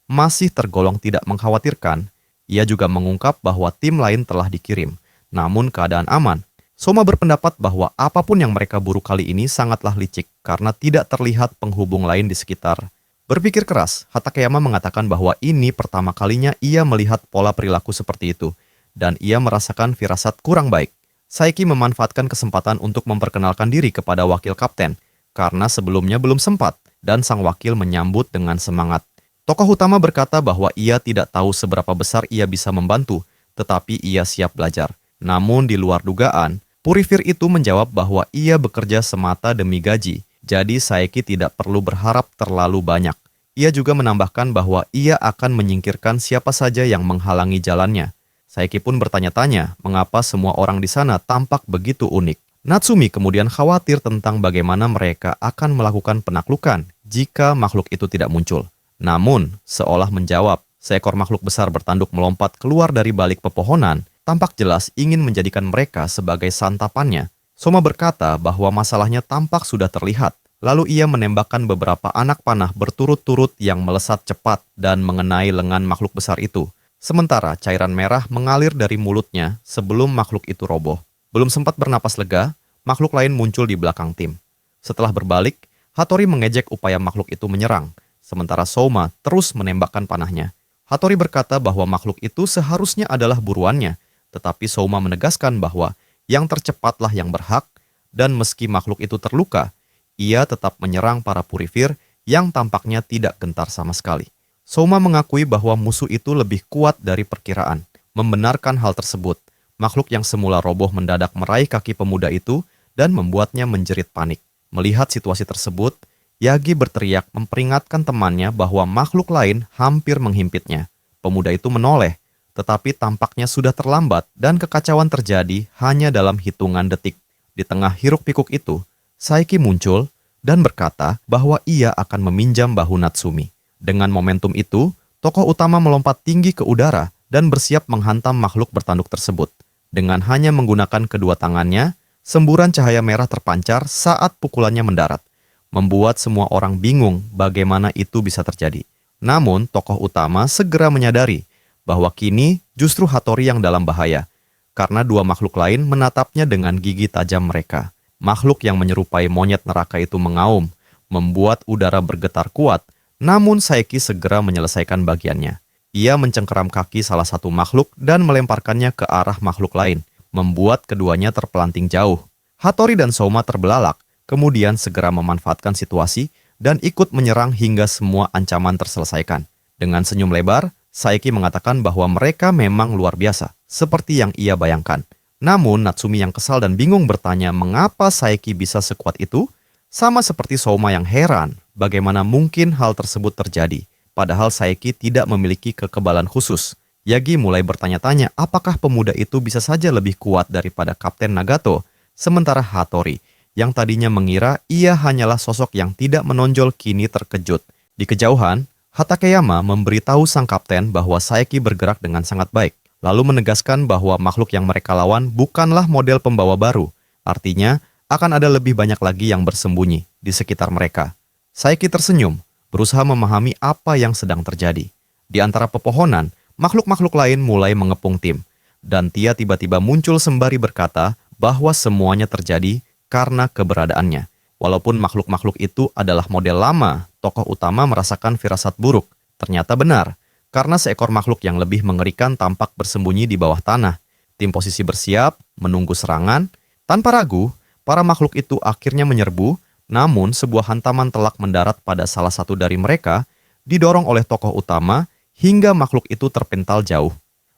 masih tergolong tidak mengkhawatirkan. Ia juga mengungkap bahwa tim lain telah dikirim, namun keadaan aman. Soma berpendapat bahwa apapun yang mereka buru kali ini sangatlah licik karena tidak terlihat penghubung lain di sekitar. Berpikir keras, Hatakeyama mengatakan bahwa ini pertama kalinya ia melihat pola perilaku seperti itu, dan ia merasakan firasat kurang baik. Saiki memanfaatkan kesempatan untuk memperkenalkan diri kepada wakil kapten, karena sebelumnya belum sempat, dan sang wakil menyambut dengan semangat. Tokoh utama berkata bahwa ia tidak tahu seberapa besar ia bisa membantu, tetapi ia siap belajar. Namun di luar dugaan, Purifir itu menjawab bahwa ia bekerja semata demi gaji, jadi Saeki tidak perlu berharap terlalu banyak. Ia juga menambahkan bahwa ia akan menyingkirkan siapa saja yang menghalangi jalannya. Saeki pun bertanya-tanya mengapa semua orang di sana tampak begitu unik. Natsumi kemudian khawatir tentang bagaimana mereka akan melakukan penaklukan jika makhluk itu tidak muncul. Namun, seolah menjawab, seekor makhluk besar bertanduk melompat keluar dari balik pepohonan, tampak jelas ingin menjadikan mereka sebagai santapannya. Soma berkata bahwa masalahnya tampak sudah terlihat. Lalu ia menembakkan beberapa anak panah berturut-turut yang melesat cepat dan mengenai lengan makhluk besar itu. Sementara cairan merah mengalir dari mulutnya sebelum makhluk itu roboh. Belum sempat bernapas lega, makhluk lain muncul di belakang tim. Setelah berbalik, Hattori mengejek upaya makhluk itu menyerang, sementara Soma terus menembakkan panahnya. Hattori berkata bahwa makhluk itu seharusnya adalah buruannya, tetapi Soma menegaskan bahwa yang tercepatlah yang berhak, dan meski makhluk itu terluka, ia tetap menyerang para Purifir yang tampaknya tidak gentar sama sekali. Soma mengakui bahwa musuh itu lebih kuat dari perkiraan. Membenarkan hal tersebut, makhluk yang semula roboh mendadak meraih kaki pemuda itu dan membuatnya menjerit panik. Melihat situasi tersebut, Yagi berteriak memperingatkan temannya bahwa makhluk lain hampir menghimpitnya. Pemuda itu menoleh, tetapi tampaknya sudah terlambat dan kekacauan terjadi hanya dalam hitungan detik. Di tengah hiruk-pikuk itu, Saeki muncul dan berkata bahwa ia akan meminjam bahu Natsumi. Dengan momentum itu, tokoh utama melompat tinggi ke udara dan bersiap menghantam makhluk bertanduk tersebut. Dengan hanya menggunakan kedua tangannya, semburan cahaya merah terpancar saat pukulannya mendarat, membuat semua orang bingung bagaimana itu bisa terjadi. Namun, tokoh utama segera menyadari bahwa kini justru Hattori yang dalam bahaya, karena dua makhluk lain menatapnya dengan gigi tajam mereka. Makhluk yang menyerupai monyet neraka itu mengaum, membuat udara bergetar kuat, namun Saeki segera menyelesaikan bagiannya. Ia mencengkeram kaki salah satu makhluk dan melemparkannya ke arah makhluk lain, membuat keduanya terpelanting jauh. Hattori dan Soma terbelalak, kemudian segera memanfaatkan situasi dan ikut menyerang hingga semua ancaman terselesaikan. Dengan senyum lebar, Saeki mengatakan bahwa mereka memang luar biasa, seperti yang ia bayangkan. Namun, Natsumi yang kesal dan bingung bertanya mengapa Saeki bisa sekuat itu, sama seperti Soma yang heran bagaimana mungkin hal tersebut terjadi, padahal Saeki tidak memiliki kekebalan khusus. Yagi mulai bertanya-tanya apakah pemuda itu bisa saja lebih kuat daripada Kapten Nagato, sementara Hattori, yang tadinya mengira ia hanyalah sosok yang tidak menonjol kini terkejut. Di kejauhan, Hatakeyama memberitahu sang kapten bahwa Saeki bergerak dengan sangat baik, lalu menegaskan bahwa makhluk yang mereka lawan bukanlah model pembawa baru. Artinya, akan ada lebih banyak lagi yang bersembunyi di sekitar mereka. Saeki tersenyum, berusaha memahami apa yang sedang terjadi. Di antara pepohonan, makhluk-makhluk lain mulai mengepung tim, dan Tia tiba-tiba muncul sembari berkata bahwa semuanya terjadi karena keberadaannya. Walaupun makhluk-makhluk itu adalah model lama, tokoh utama merasakan firasat buruk. Ternyata benar, karena seekor makhluk yang lebih mengerikan tampak bersembunyi di bawah tanah. Tim posisi bersiap, menunggu serangan. Tanpa ragu, para makhluk itu akhirnya menyerbu, namun sebuah hantaman telak mendarat pada salah satu dari mereka, didorong oleh tokoh utama, hingga makhluk itu terpental jauh.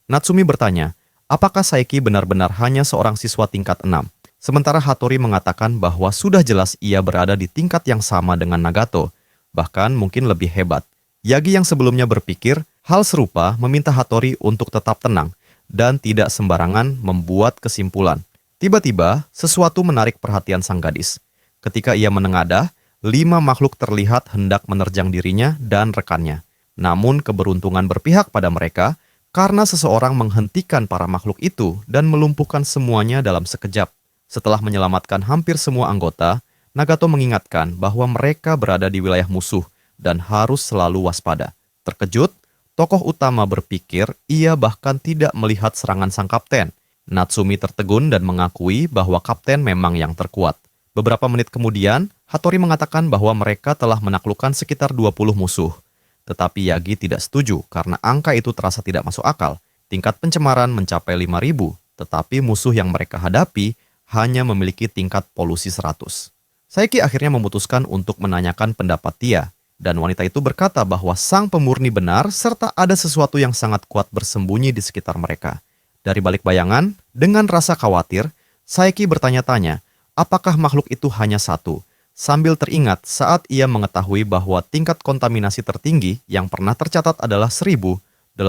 Natsumi bertanya, apakah Saeki benar-benar hanya seorang siswa tingkat 6? Sementara Hattori mengatakan bahwa sudah jelas ia berada di tingkat yang sama dengan Nagato, bahkan mungkin lebih hebat. Yagi yang sebelumnya berpikir hal serupa meminta Hattori untuk tetap tenang dan tidak sembarangan membuat kesimpulan. Tiba-tiba, sesuatu menarik perhatian sang gadis. Ketika ia menengadah, 5 makhluk terlihat hendak menerjang dirinya dan rekannya. Namun keberuntungan berpihak pada mereka karena seseorang menghentikan para makhluk itu dan melumpuhkan semuanya dalam sekejap. Setelah menyelamatkan hampir semua anggota, Nagato mengingatkan bahwa mereka berada di wilayah musuh dan harus selalu waspada. Terkejut, tokoh utama berpikir ia bahkan tidak melihat serangan sang kapten. Natsumi tertegun dan mengakui bahwa kapten memang yang terkuat. Beberapa menit kemudian, Hattori mengatakan bahwa mereka telah menaklukkan sekitar 20 musuh. Tetapi Yagi tidak setuju karena angka itu terasa tidak masuk akal. Tingkat pencemaran mencapai 5.000, tetapi musuh yang mereka hadapi hanya memiliki tingkat polusi 100. Saiki akhirnya memutuskan untuk menanyakan pendapat Tia, dan wanita itu berkata bahwa sang pemurni benar serta ada sesuatu yang sangat kuat bersembunyi di sekitar mereka. Dari balik bayangan, dengan rasa khawatir, Saiki bertanya-tanya, apakah makhluk itu hanya satu, sambil teringat saat ia mengetahui bahwa tingkat kontaminasi tertinggi yang pernah tercatat adalah 1.800.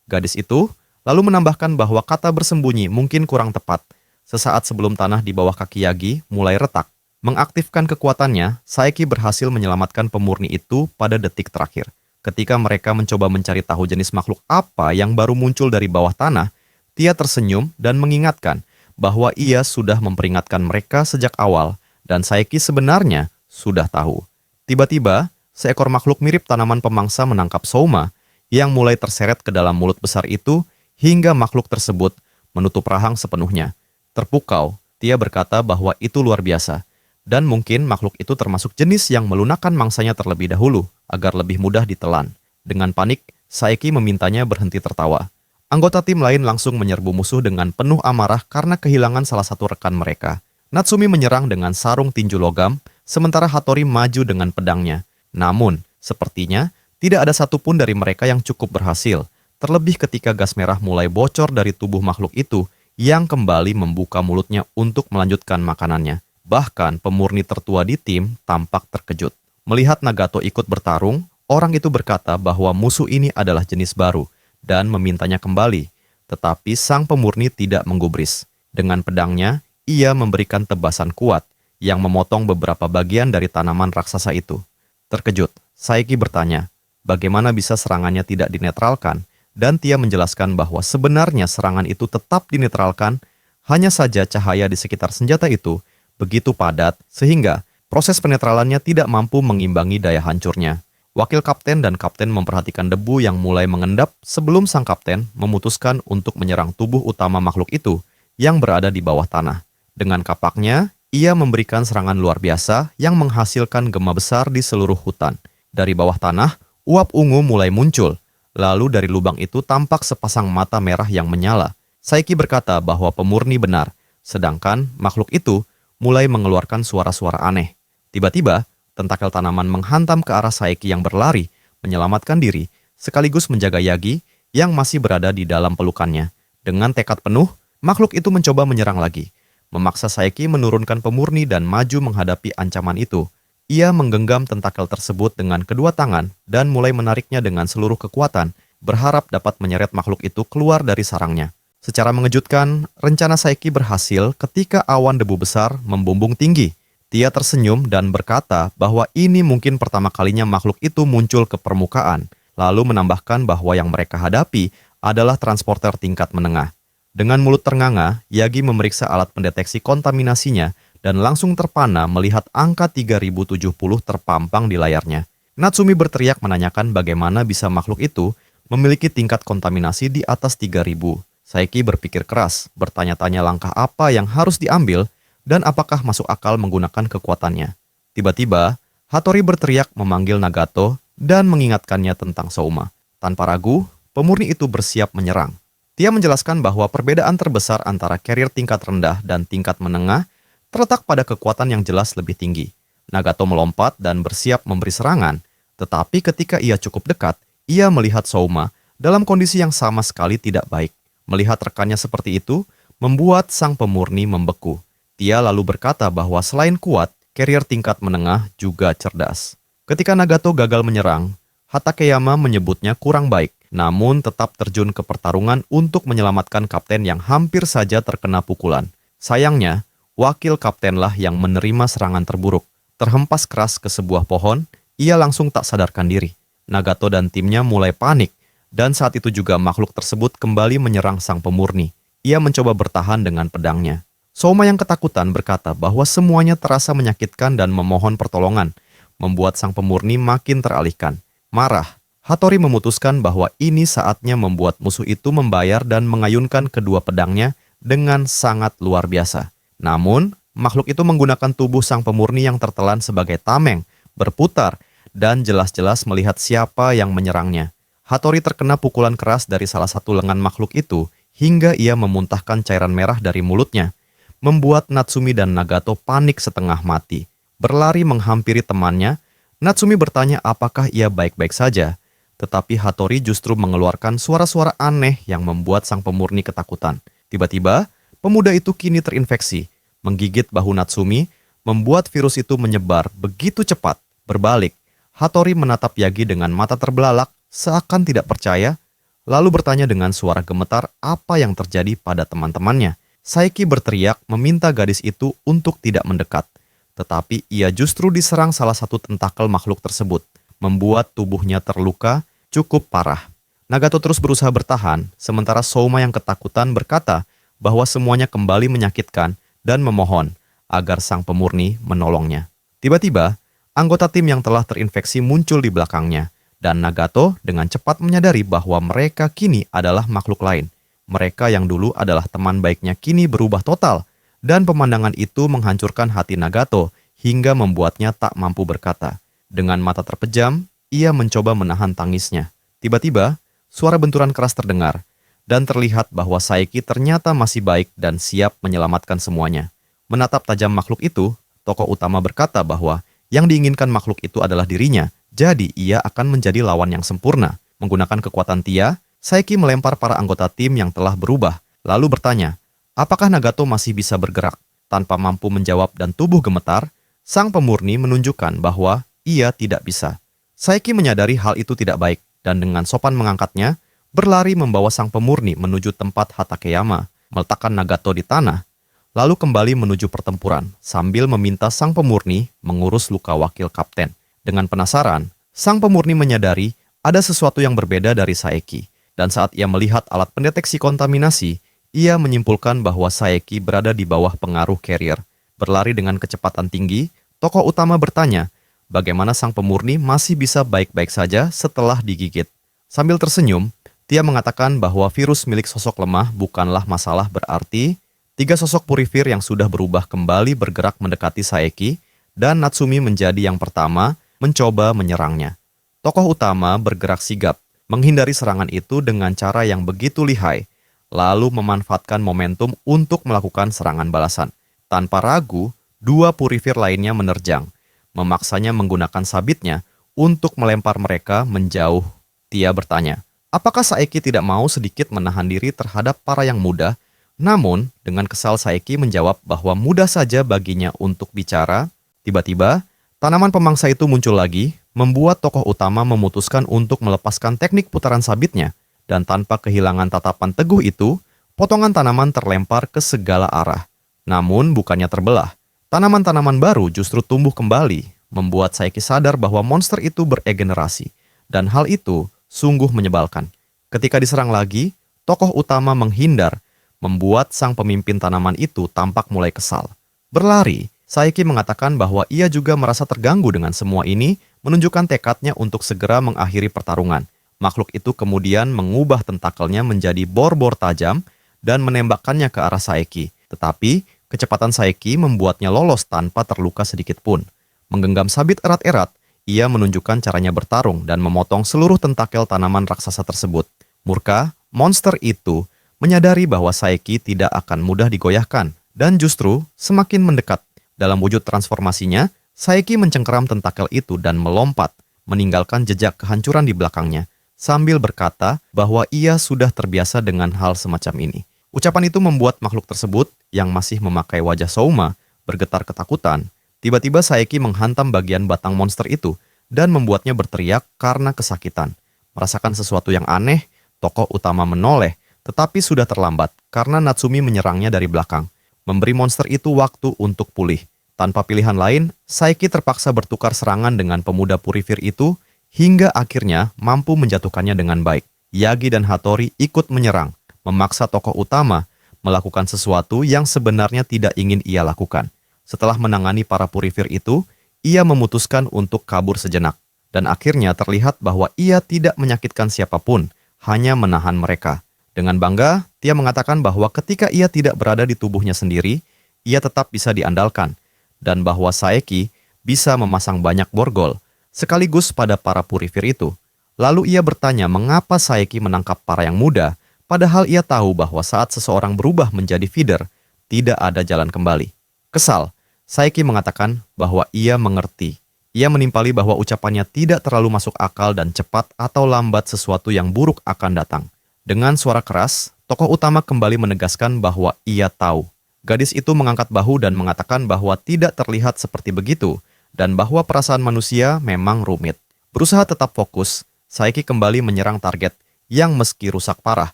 Gadis itu lalu menambahkan bahwa kata bersembunyi mungkin kurang tepat. Sesaat sebelum tanah di bawah kaki Yagi mulai retak. Mengaktifkan kekuatannya, Saiki berhasil menyelamatkan pemurni itu pada detik terakhir. Ketika mereka mencoba mencari tahu jenis makhluk apa yang baru muncul dari bawah tanah, Tia tersenyum dan mengingatkan bahwa ia sudah memperingatkan mereka sejak awal dan Saiki sebenarnya sudah tahu. Tiba-tiba, seekor makhluk mirip tanaman pemangsa menangkap Souma yang mulai terseret ke dalam mulut besar itu hingga makhluk tersebut menutup rahang sepenuhnya. Terpukau, Tia berkata bahwa itu luar biasa. Dan mungkin makhluk itu termasuk jenis yang melunakkan mangsanya terlebih dahulu, agar lebih mudah ditelan. Dengan panik, Saiki memintanya berhenti tertawa. Anggota tim lain langsung menyerbu musuh dengan penuh amarah karena kehilangan salah satu rekan mereka. Natsumi menyerang dengan sarung tinju logam, sementara Hattori maju dengan pedangnya. Namun, sepertinya tidak ada satupun dari mereka yang cukup berhasil, terlebih ketika gas merah mulai bocor dari tubuh makhluk itu yang kembali membuka mulutnya untuk melanjutkan makanannya. Bahkan pemurni tertua di tim tampak terkejut. Melihat Nagato ikut bertarung, orang itu berkata bahwa musuh ini adalah jenis baru dan memintanya kembali. Tetapi sang pemurni tidak menggubris. Dengan pedangnya, ia memberikan tebasan kuat yang memotong beberapa bagian dari tanaman raksasa itu. Terkejut, Saiki bertanya, bagaimana bisa serangannya tidak dinetralkan? Dan Tia menjelaskan bahwa sebenarnya serangan itu tetap dinetralkan, hanya saja cahaya di sekitar senjata itu begitu padat sehingga proses penetralannya tidak mampu mengimbangi daya hancurnya. Wakil kapten dan kapten memperhatikan debu yang mulai mengendap sebelum sang kapten memutuskan untuk menyerang tubuh utama makhluk itu yang berada di bawah tanah. Dengan kapaknya, ia memberikan serangan luar biasa yang menghasilkan gema besar di seluruh hutan. Dari bawah tanah, uap ungu mulai muncul. Lalu dari lubang itu tampak sepasang mata merah yang menyala. Saiki berkata bahwa pemurni benar, sedangkan makhluk itu mulai mengeluarkan suara-suara aneh. Tiba-tiba, tentakel tanaman menghantam ke arah Saiki yang berlari, menyelamatkan diri, sekaligus menjaga Yagi yang masih berada di dalam pelukannya. Dengan tekad penuh, makhluk itu mencoba menyerang lagi. Memaksa Saiki menurunkan pemurni dan maju menghadapi ancaman itu. Ia menggenggam tentakel tersebut dengan kedua tangan dan mulai menariknya dengan seluruh kekuatan, berharap dapat menyeret makhluk itu keluar dari sarangnya. Secara mengejutkan, rencana Saiki berhasil ketika awan debu besar membumbung tinggi. Tia tersenyum dan berkata bahwa ini mungkin pertama kalinya makhluk itu muncul ke permukaan, lalu menambahkan bahwa yang mereka hadapi adalah transporter tingkat menengah. Dengan mulut ternganga, Yagi memeriksa alat pendeteksi kontaminasinya dan langsung terpana melihat angka 3070 terpampang di layarnya. Natsumi berteriak menanyakan bagaimana bisa makhluk itu memiliki tingkat kontaminasi di atas 3000. Saiki berpikir keras, bertanya-tanya langkah apa yang harus diambil dan apakah masuk akal menggunakan kekuatannya. Tiba-tiba, Hattori berteriak memanggil Nagato dan mengingatkannya tentang Souma. Tanpa ragu, pemurni itu bersiap menyerang. Tia menjelaskan bahwa perbedaan terbesar antara carrier tingkat rendah dan tingkat menengah terletak pada kekuatan yang jelas lebih tinggi. Nagato melompat dan bersiap memberi serangan, tetapi ketika ia cukup dekat, ia melihat Souma dalam kondisi yang sama sekali tidak baik. Melihat rekannya seperti itu, membuat sang pemurni membeku. Tia lalu berkata bahwa selain kuat, carrier tingkat menengah juga cerdas. Ketika Nagato gagal menyerang, Hatakeyama menyebutnya kurang baik, namun tetap terjun ke pertarungan untuk menyelamatkan kapten yang hampir saja terkena pukulan. Sayangnya, wakil kaptenlah yang menerima serangan terburuk. Terhempas keras ke sebuah pohon, ia langsung tak sadarkan diri. Nagato dan timnya mulai panik, dan saat itu juga makhluk tersebut kembali menyerang sang pemurni. Ia mencoba bertahan dengan pedangnya. Souma yang ketakutan berkata bahwa semuanya terasa menyakitkan dan memohon pertolongan, membuat sang pemurni makin teralihkan. Marah, Hattori memutuskan bahwa ini saatnya membuat musuh itu membayar dan mengayunkan kedua pedangnya dengan sangat luar biasa. Namun, makhluk itu menggunakan tubuh sang pemurni yang tertelan sebagai tameng, berputar, dan jelas-jelas melihat siapa yang menyerangnya. Hattori terkena pukulan keras dari salah satu lengan makhluk itu hingga ia memuntahkan cairan merah dari mulutnya, membuat Natsumi dan Nagato panik setengah mati. Berlari menghampiri temannya, Natsumi bertanya apakah ia baik-baik saja, tetapi Hattori justru mengeluarkan suara-suara aneh yang membuat sang pemurni ketakutan. Tiba-tiba, pemuda itu kini terinfeksi, menggigit bahu Natsumi, membuat virus itu menyebar begitu cepat. Berbalik, Hattori menatap Yagi dengan mata terbelalak, seakan tidak percaya, lalu bertanya dengan suara gemetar apa yang terjadi pada teman-temannya. Saiki berteriak meminta gadis itu untuk tidak mendekat, tetapi ia justru diserang salah satu tentakel makhluk tersebut, membuat tubuhnya terluka cukup parah. Nagato terus berusaha bertahan, sementara Souma yang ketakutan berkata bahwa semuanya kembali menyakitkan dan memohon agar sang pemurni menolongnya. Tiba-tiba, anggota tim yang telah terinfeksi muncul di belakangnya, dan Nagato dengan cepat menyadari bahwa mereka kini adalah makhluk lain. Mereka yang dulu adalah teman baiknya kini berubah total, dan pemandangan itu menghancurkan hati Nagato hingga membuatnya tak mampu berkata. Dengan mata terpejam, ia mencoba menahan tangisnya. Tiba-tiba, suara benturan keras terdengar, dan terlihat bahwa Saiki ternyata masih baik dan siap menyelamatkan semuanya. Menatap tajam makhluk itu, tokoh utama berkata bahwa yang diinginkan makhluk itu adalah dirinya, jadi ia akan menjadi lawan yang sempurna. Menggunakan kekuatan Tia, Saiki melempar para anggota tim yang telah berubah, lalu bertanya, apakah Nagato masih bisa bergerak? Tanpa mampu menjawab dan tubuh gemetar, sang pemurni menunjukkan bahwa ia tidak bisa. Saiki menyadari hal itu tidak baik, dan dengan sopan mengangkatnya, berlari membawa sang pemurni menuju tempat Hatakeyama, meletakkan Nagato di tanah, lalu kembali menuju pertempuran, sambil meminta sang pemurni mengurus luka wakil kapten. Dengan penasaran, sang pemurni menyadari ada sesuatu yang berbeda dari Saeki, dan saat ia melihat alat pendeteksi kontaminasi, ia menyimpulkan bahwa Saeki berada di bawah pengaruh carrier. Berlari dengan kecepatan tinggi, tokoh utama bertanya, bagaimana sang pemurni masih bisa baik-baik saja setelah digigit. Sambil tersenyum, Tia mengatakan bahwa virus milik sosok lemah bukanlah masalah berarti 3 sosok purifir yang sudah berubah kembali bergerak mendekati Saeki, dan Natsumi menjadi yang pertama mencoba menyerangnya. Tokoh utama bergerak sigap, menghindari serangan itu dengan cara yang begitu lihai, lalu memanfaatkan momentum untuk melakukan serangan balasan. Tanpa ragu, 2 purifir lainnya menerjang, memaksanya menggunakan sabitnya untuk melempar mereka menjauh. Tia bertanya, apakah Saeki tidak mau sedikit menahan diri terhadap para yang muda? Namun, dengan kesal Saeki menjawab bahwa mudah saja baginya untuk bicara. Tiba-tiba, tanaman pemangsa itu muncul lagi, membuat tokoh utama memutuskan untuk melepaskan teknik putaran sabitnya, dan tanpa kehilangan tatapan teguh itu, potongan tanaman terlempar ke segala arah. Namun, bukannya terbelah. Tanaman-tanaman baru justru tumbuh kembali, membuat Saeki sadar bahwa monster itu beregenerasi, dan hal itu sungguh menyebalkan. Ketika diserang lagi, tokoh utama menghindar, membuat sang pemimpin tanaman itu tampak mulai kesal. Berlari, Saeki mengatakan bahwa ia juga merasa terganggu dengan semua ini, menunjukkan tekadnya untuk segera mengakhiri pertarungan. Makhluk itu kemudian mengubah tentakelnya menjadi bor-bor tajam dan menembakkannya ke arah Saeki. Tetapi, kecepatan Saeki membuatnya lolos tanpa terluka sedikit pun. Menggenggam sabit erat-erat, ia menunjukkan caranya bertarung dan memotong seluruh tentakel tanaman raksasa tersebut. Murka, monster itu menyadari bahwa Saeki tidak akan mudah digoyahkan, dan justru semakin mendekat. Dalam wujud transformasinya, Saeki mencengkeram tentakel itu dan melompat, meninggalkan jejak kehancuran di belakangnya, sambil berkata bahwa ia sudah terbiasa dengan hal semacam ini. Ucapan itu membuat makhluk tersebut, yang masih memakai wajah Souma, bergetar ketakutan. Tiba-tiba Saeki menghantam bagian batang monster itu, dan membuatnya berteriak karena kesakitan. Merasakan sesuatu yang aneh, tokoh utama menoleh, tetapi sudah terlambat karena Natsumi menyerangnya dari belakang, memberi monster itu waktu untuk pulih. Tanpa pilihan lain, Saeki terpaksa bertukar serangan dengan pemuda purifir itu, hingga akhirnya mampu menjatuhkannya dengan baik. Yagi dan Hattori ikut menyerang, memaksa tokoh utama melakukan sesuatu yang sebenarnya tidak ingin ia lakukan. Setelah menangani para purifir itu, ia memutuskan untuk kabur sejenak, dan akhirnya terlihat bahwa ia tidak menyakitkan siapapun, hanya menahan mereka. Dengan bangga, Tia mengatakan bahwa ketika ia tidak berada di tubuhnya sendiri, ia tetap bisa diandalkan, dan bahwa Saeki bisa memasang banyak borgol, sekaligus pada para purifir itu. Lalu ia bertanya mengapa Saeki menangkap para yang muda, padahal ia tahu bahwa saat seseorang berubah menjadi feeder, tidak ada jalan kembali. Kesal, Saeki mengatakan bahwa ia mengerti. Ia menimpali bahwa ucapannya tidak terlalu masuk akal dan cepat atau lambat sesuatu yang buruk akan datang. Dengan suara keras, tokoh utama kembali menegaskan bahwa ia tahu. Gadis itu mengangkat bahu dan mengatakan bahwa tidak terlihat seperti begitu, dan bahwa perasaan manusia memang rumit. Berusaha tetap fokus, Saeki kembali menyerang target yang meski rusak parah,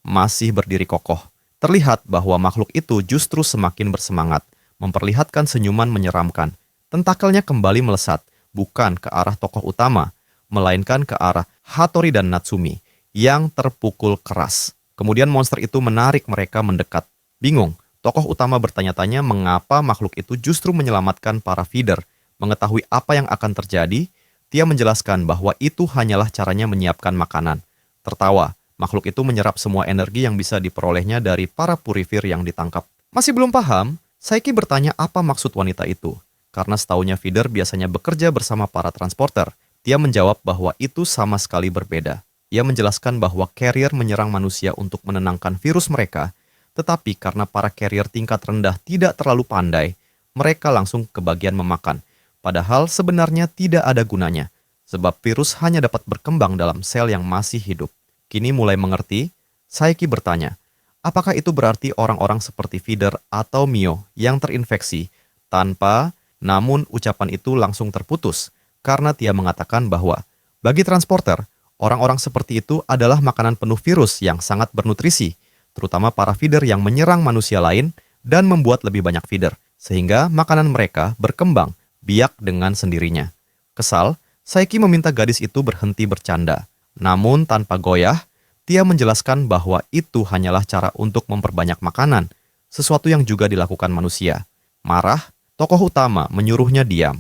masih berdiri kokoh. Terlihat bahwa makhluk itu justru semakin bersemangat, memperlihatkan senyuman menyeramkan. Tentakelnya kembali melesat, bukan ke arah tokoh utama, melainkan ke arah Hattori dan Natsumi yang terpukul keras. Kemudian monster itu menarik mereka mendekat. Bingung, tokoh utama bertanya-tanya mengapa makhluk itu justru menyelamatkan para feeder. Mengetahui apa yang akan terjadi, Tia menjelaskan bahwa itu hanyalah caranya menyiapkan makanan. Tertawa, makhluk itu menyerap semua energi yang bisa diperolehnya dari para purifir yang ditangkap. Masih belum paham, Saeki bertanya apa maksud wanita itu. Karena setaunya feeder biasanya bekerja bersama para transporter, Tia menjawab bahwa itu sama sekali berbeda. Ia menjelaskan bahwa carrier menyerang manusia untuk menenangkan virus mereka, tetapi karena para carrier tingkat rendah tidak terlalu pandai, mereka langsung ke bagian memakan. Padahal sebenarnya tidak ada gunanya, sebab virus hanya dapat berkembang dalam sel yang masih hidup. Kini mulai mengerti, Saeki bertanya, apakah itu berarti orang-orang seperti feeder atau Mio yang terinfeksi namun ucapan itu langsung terputus karena Tia mengatakan bahwa bagi transporter, orang-orang seperti itu adalah makanan penuh virus yang sangat bernutrisi, terutama para feeder yang menyerang manusia lain dan membuat lebih banyak feeder, sehingga makanan mereka berkembang biak dengan sendirinya. Kesal, Saeki meminta gadis itu berhenti bercanda. Namun tanpa goyah, Tia menjelaskan bahwa itu hanyalah cara untuk memperbanyak makanan, sesuatu yang juga dilakukan manusia. Marah, tokoh utama menyuruhnya diam.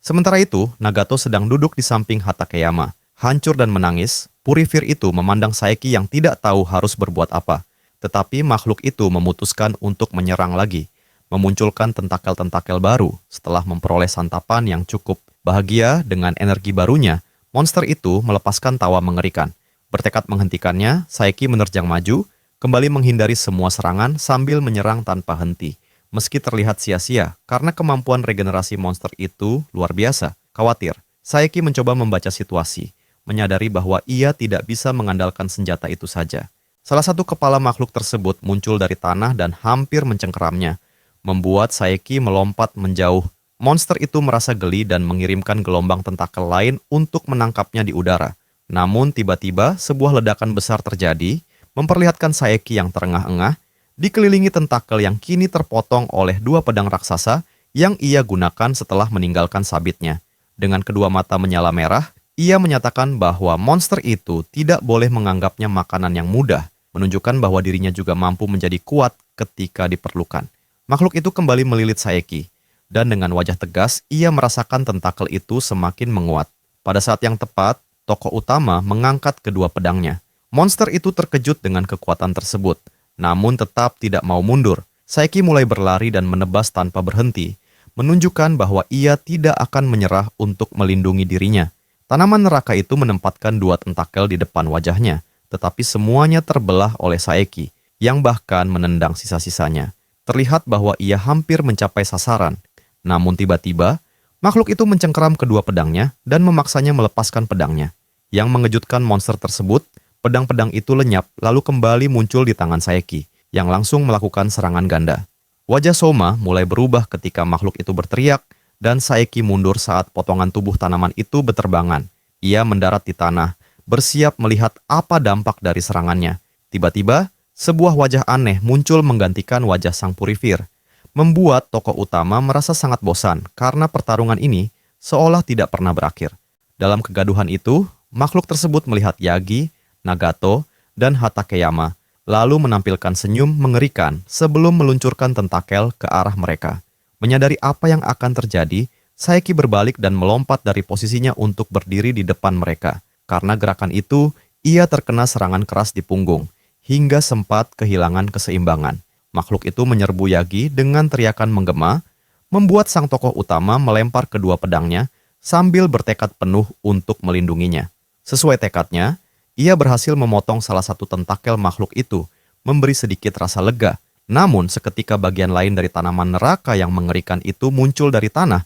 Sementara itu, Nagato sedang duduk di samping Hatakeyama. Hancur dan menangis, purifir itu memandang Saeki yang tidak tahu harus berbuat apa. Tetapi makhluk itu memutuskan untuk menyerang lagi, memunculkan tentakel-tentakel baru setelah memperoleh santapan yang cukup. Bahagia dengan energi barunya, monster itu melepaskan tawa mengerikan. Bertekad menghentikannya, Saeki menerjang maju, kembali menghindari semua serangan sambil menyerang tanpa henti. Meski terlihat sia-sia, karena kemampuan regenerasi monster itu luar biasa. Khawatir, Saeki mencoba membaca situasi, menyadari bahwa ia tidak bisa mengandalkan senjata itu saja. Salah satu kepala makhluk tersebut muncul dari tanah dan hampir mencengkeramnya, membuat Saeki melompat menjauh. Monster itu merasa geli dan mengirimkan gelombang tentakel lain untuk menangkapnya di udara. Namun tiba-tiba sebuah ledakan besar terjadi, memperlihatkan Saeki yang terengah-engah, dikelilingi tentakel yang kini terpotong oleh dua pedang raksasa yang ia gunakan setelah meninggalkan sabitnya. Dengan kedua mata menyala merah, ia menyatakan bahwa monster itu tidak boleh menganggapnya makanan yang mudah, menunjukkan bahwa dirinya juga mampu menjadi kuat ketika diperlukan. Makhluk itu kembali melilit Saeki, dan dengan wajah tegas ia merasakan tentakel itu semakin menguat. Pada saat yang tepat, tokoh utama mengangkat kedua pedangnya. Monster itu terkejut dengan kekuatan tersebut, namun tetap tidak mau mundur. Saeki mulai berlari dan menebas tanpa berhenti, menunjukkan bahwa ia tidak akan menyerah untuk melindungi dirinya. Tanaman neraka itu menempatkan dua tentakel di depan wajahnya, tetapi semuanya terbelah oleh Saeki, yang bahkan menendang sisa-sisanya. Terlihat bahwa ia hampir mencapai sasaran. Namun tiba-tiba, makhluk itu mencengkeram kedua pedangnya dan memaksanya melepaskan pedangnya. Yang mengejutkan monster tersebut, pedang-pedang itu lenyap lalu kembali muncul di tangan Saeki, yang langsung melakukan serangan ganda. Wajah Soma mulai berubah ketika makhluk itu berteriak, dan Saeki mundur saat potongan tubuh tanaman itu beterbangan. Ia mendarat di tanah, bersiap melihat apa dampak dari serangannya. Tiba-tiba, sebuah wajah aneh muncul menggantikan wajah sang purifir, membuat tokoh utama merasa sangat bosan karena pertarungan ini seolah tidak pernah berakhir. Dalam kegaduhan itu, makhluk tersebut melihat Yagi, Nagato, dan Hatakeyama, lalu menampilkan senyum mengerikan sebelum meluncurkan tentakel ke arah mereka. Menyadari apa yang akan terjadi, Saeki berbalik dan melompat dari posisinya untuk berdiri di depan mereka. Karena gerakan itu, ia terkena serangan keras di punggung, hingga sempat kehilangan keseimbangan. Makhluk itu menyerbu Yagi dengan teriakan menggema, membuat sang tokoh utama melempar kedua pedangnya sambil bertekad penuh untuk melindunginya. Sesuai tekadnya, ia berhasil memotong salah satu tentakel makhluk itu, memberi sedikit rasa lega. Namun seketika bagian lain dari tanaman neraka yang mengerikan itu muncul dari tanah,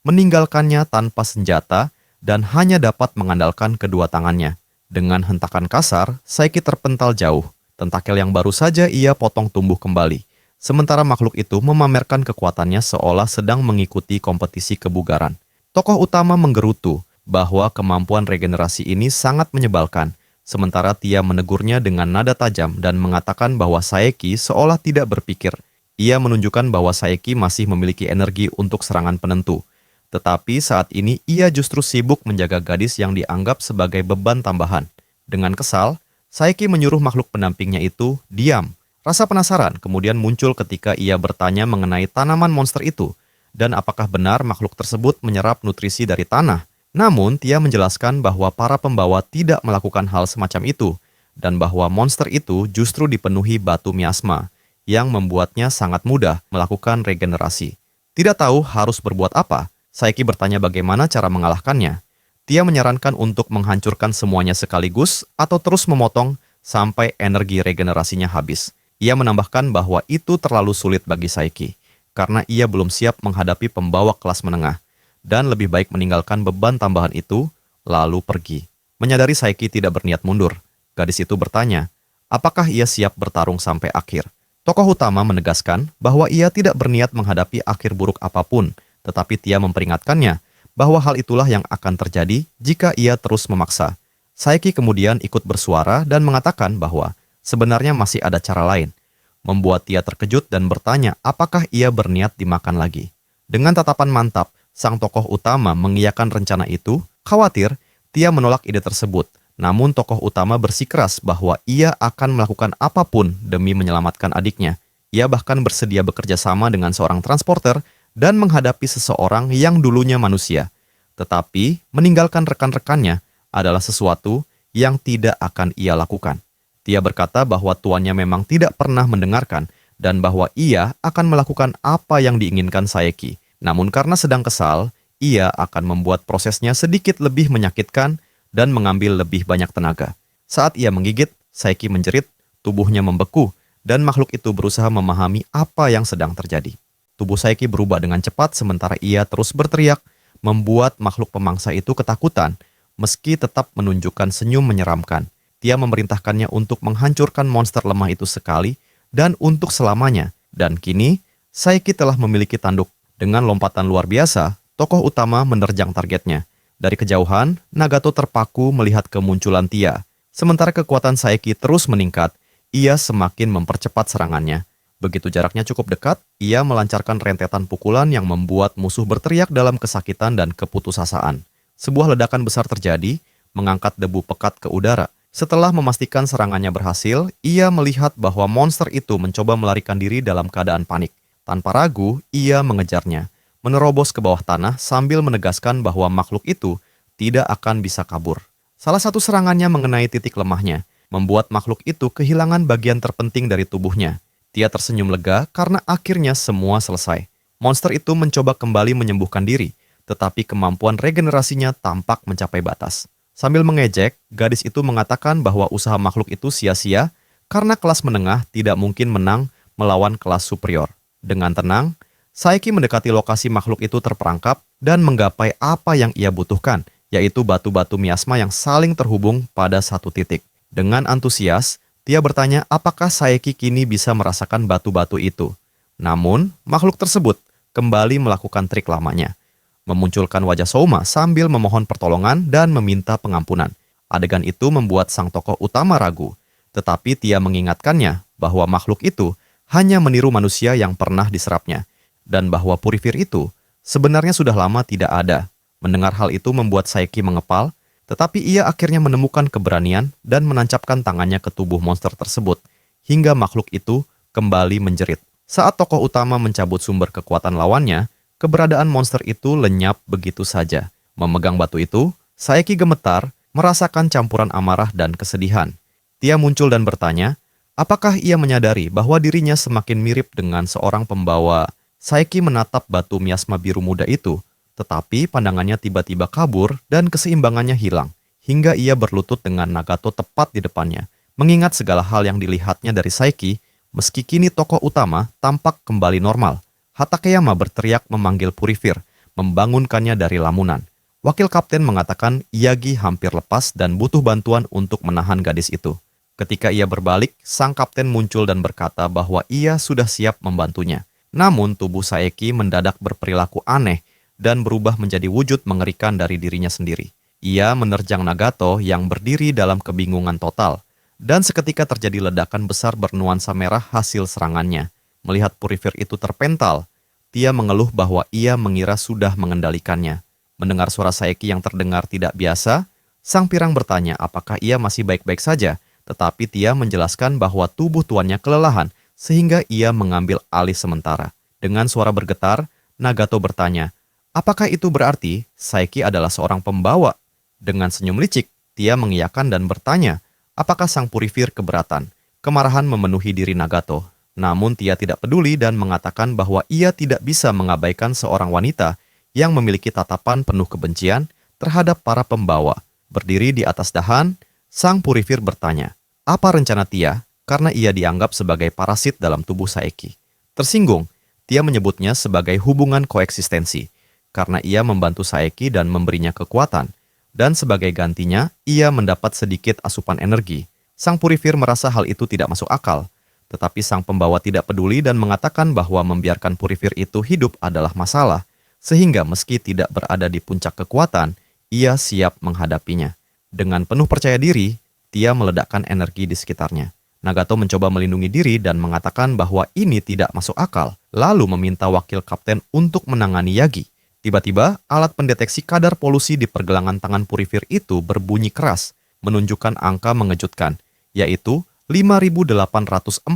meninggalkannya tanpa senjata dan hanya dapat mengandalkan kedua tangannya. Dengan hentakan kasar, Saiki terpental jauh. Tentakel yang baru saja ia potong tumbuh kembali. Sementara makhluk itu memamerkan kekuatannya seolah sedang mengikuti kompetisi kebugaran. Tokoh utama menggerutu bahwa kemampuan regenerasi ini sangat menyebalkan. Sementara Tia menegurnya dengan nada tajam dan mengatakan bahwa Saeki seolah tidak berpikir. Ia menunjukkan bahwa Saeki masih memiliki energi untuk serangan penentu. Tetapi saat ini ia justru sibuk menjaga gadis yang dianggap sebagai beban tambahan. Dengan kesal, Saeki menyuruh makhluk pendampingnya itu diam. Rasa penasaran kemudian muncul ketika ia bertanya mengenai tanaman monster itu dan apakah benar makhluk tersebut menyerap nutrisi dari tanah. Namun, Tia menjelaskan bahwa para pembawa tidak melakukan hal semacam itu dan bahwa monster itu justru dipenuhi batu miasma yang membuatnya sangat mudah melakukan regenerasi. Tidak tahu harus berbuat apa, Saeki bertanya bagaimana cara mengalahkannya. Tia menyarankan untuk menghancurkan semuanya sekaligus atau terus memotong sampai energi regenerasinya habis. Ia menambahkan bahwa itu terlalu sulit bagi Saeki, karena ia belum siap menghadapi pembawa kelas menengah, dan lebih baik meninggalkan beban tambahan itu, lalu pergi. Menyadari Saeki tidak berniat mundur, gadis itu bertanya, apakah ia siap bertarung sampai akhir? Tokoh utama menegaskan bahwa ia tidak berniat menghadapi akhir buruk apapun, tetapi Tia memperingatkannya bahwa hal itulah yang akan terjadi jika ia terus memaksa. Saeki kemudian ikut bersuara dan mengatakan bahwa sebenarnya masih ada cara lain, membuat Tia terkejut dan bertanya apakah ia berniat dimakan lagi. Dengan tatapan mantap, sang tokoh utama mengiyakan rencana itu. Khawatir, Tia menolak ide tersebut. Namun tokoh utama bersikeras bahwa ia akan melakukan apapun demi menyelamatkan adiknya. Ia bahkan bersedia bekerja sama dengan seorang transporter dan menghadapi seseorang yang dulunya manusia. Tetapi, meninggalkan rekan-rekannya adalah sesuatu yang tidak akan ia lakukan. Tia berkata bahwa tuannya memang tidak pernah mendengarkan dan bahwa ia akan melakukan apa yang diinginkan Saeki. Namun karena sedang kesal, ia akan membuat prosesnya sedikit lebih menyakitkan dan mengambil lebih banyak tenaga. Saat ia menggigit, Saeki menjerit, tubuhnya membeku, dan makhluk itu berusaha memahami apa yang sedang terjadi. Tubuh Saeki berubah dengan cepat sementara ia terus berteriak, membuat makhluk pemangsa itu ketakutan, meski tetap menunjukkan senyum menyeramkan. Tia memerintahkannya untuk menghancurkan monster lemah itu sekali dan untuk selamanya. Dan kini, Saeki telah memiliki tanduk. Dengan lompatan luar biasa, tokoh utama menerjang targetnya. Dari kejauhan, Nagato terpaku melihat kemunculan Tia. Sementara kekuatan Saeki terus meningkat, ia semakin mempercepat serangannya. Begitu jaraknya cukup dekat, ia melancarkan rentetan pukulan yang membuat musuh berteriak dalam kesakitan dan keputusasaan. Sebuah ledakan besar terjadi, mengangkat debu pekat ke udara. Setelah memastikan serangannya berhasil, ia melihat bahwa monster itu mencoba melarikan diri dalam keadaan panik. Tanpa ragu, ia mengejarnya, menerobos ke bawah tanah sambil menegaskan bahwa makhluk itu tidak akan bisa kabur. Salah satu serangannya mengenai titik lemahnya, membuat makhluk itu kehilangan bagian terpenting dari tubuhnya. Tia tersenyum lega karena akhirnya semua selesai. Monster itu mencoba kembali menyembuhkan diri, tetapi kemampuan regenerasinya tampak mencapai batas. Sambil mengejek, gadis itu mengatakan bahwa usaha makhluk itu sia-sia karena kelas menengah tidak mungkin menang melawan kelas superior. Dengan tenang, Saeki mendekati lokasi makhluk itu terperangkap dan menggapai apa yang ia butuhkan, yaitu batu-batu miasma yang saling terhubung pada satu titik. Dengan antusias, Tia bertanya apakah Saeki kini bisa merasakan batu-batu itu. Namun, makhluk tersebut kembali melakukan trik lamanya, memunculkan wajah Souma sambil memohon pertolongan dan meminta pengampunan. Adegan itu membuat sang tokoh utama ragu, tetapi Tia mengingatkannya bahwa makhluk itu hanya meniru manusia yang pernah diserapnya, dan bahwa Purifir itu sebenarnya sudah lama tidak ada. Mendengar hal itu membuat Saeki mengepal, tetapi ia akhirnya menemukan keberanian dan menancapkan tangannya ke tubuh monster tersebut, hingga makhluk itu kembali menjerit. Saat tokoh utama mencabut sumber kekuatan lawannya, keberadaan monster itu lenyap begitu saja. Memegang batu itu, Saeki gemetar, merasakan campuran amarah dan kesedihan. Tia muncul dan bertanya, Apakah ia menyadari bahwa dirinya semakin mirip dengan seorang pembawa? Saeki menatap batu miasma biru muda itu, tetapi pandangannya tiba-tiba kabur dan keseimbangannya hilang, hingga ia berlutut dengan Nagato tepat di depannya. Mengingat segala hal yang dilihatnya dari Saeki, meski kini tokoh utama tampak kembali normal, Hatakeyama berteriak memanggil Purifir, membangunkannya dari lamunan. Wakil kapten mengatakan Iyagi hampir lepas dan butuh bantuan untuk menahan gadis itu. Ketika ia berbalik, sang kapten muncul dan berkata bahwa ia sudah siap membantunya. Namun tubuh Saeki mendadak berperilaku aneh dan berubah menjadi wujud mengerikan dari dirinya sendiri. Ia menerjang Nagato yang berdiri dalam kebingungan total. Dan seketika terjadi ledakan besar bernuansa merah hasil serangannya. Melihat Purifir itu terpental, dia mengeluh bahwa ia mengira sudah mengendalikannya. Mendengar suara Saeki yang terdengar tidak biasa, sang pirang bertanya apakah ia masih baik-baik saja, tetapi Tia menjelaskan bahwa tubuh tuannya kelelahan sehingga ia mengambil alih sementara. Dengan suara bergetar, Nagato bertanya, apakah itu berarti Saeki adalah seorang pembawa? Dengan senyum licik, Tia mengiyakan dan bertanya, apakah sang Purifir keberatan? Kemarahan memenuhi diri Nagato. Namun Tia tidak peduli dan mengatakan bahwa ia tidak bisa mengabaikan seorang wanita yang memiliki tatapan penuh kebencian terhadap para pembawa. Berdiri di atas dahan, sang Purifir bertanya, apa rencana Tia karena ia dianggap sebagai parasit dalam tubuh Saeki. Tersinggung, Tia menyebutnya sebagai hubungan koeksistensi karena ia membantu Saeki dan memberinya kekuatan, dan sebagai gantinya ia mendapat sedikit asupan energi. Sang Purifir merasa hal itu tidak masuk akal. Tetapi sang pembawa tidak peduli dan mengatakan bahwa membiarkan Purifir itu hidup adalah masalah, sehingga meski tidak berada di puncak kekuatan, ia siap menghadapinya. Dengan penuh percaya diri, Tia meledakkan energi di sekitarnya. Nagato mencoba melindungi diri dan mengatakan bahwa ini tidak masuk akal, lalu meminta wakil kapten untuk menangani Yagi. Tiba-tiba, alat pendeteksi kadar polusi di pergelangan tangan Purifir itu berbunyi keras, menunjukkan angka mengejutkan, yaitu 5.844.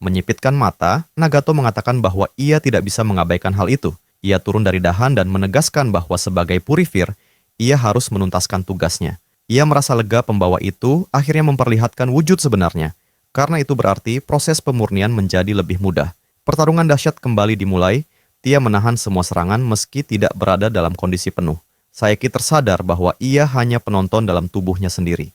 Menyipitkan mata, Nagato mengatakan bahwa ia tidak bisa mengabaikan hal itu. Ia turun dari dahan dan menegaskan bahwa sebagai Purifir, ia harus menuntaskan tugasnya. Ia merasa lega pembawa itu akhirnya memperlihatkan wujud sebenarnya. Karena itu berarti proses pemurnian menjadi lebih mudah. Pertarungan dahsyat kembali dimulai, Tia menahan semua serangan meski tidak berada dalam kondisi penuh. Saeki tersadar bahwa ia hanya penonton dalam tubuhnya sendiri.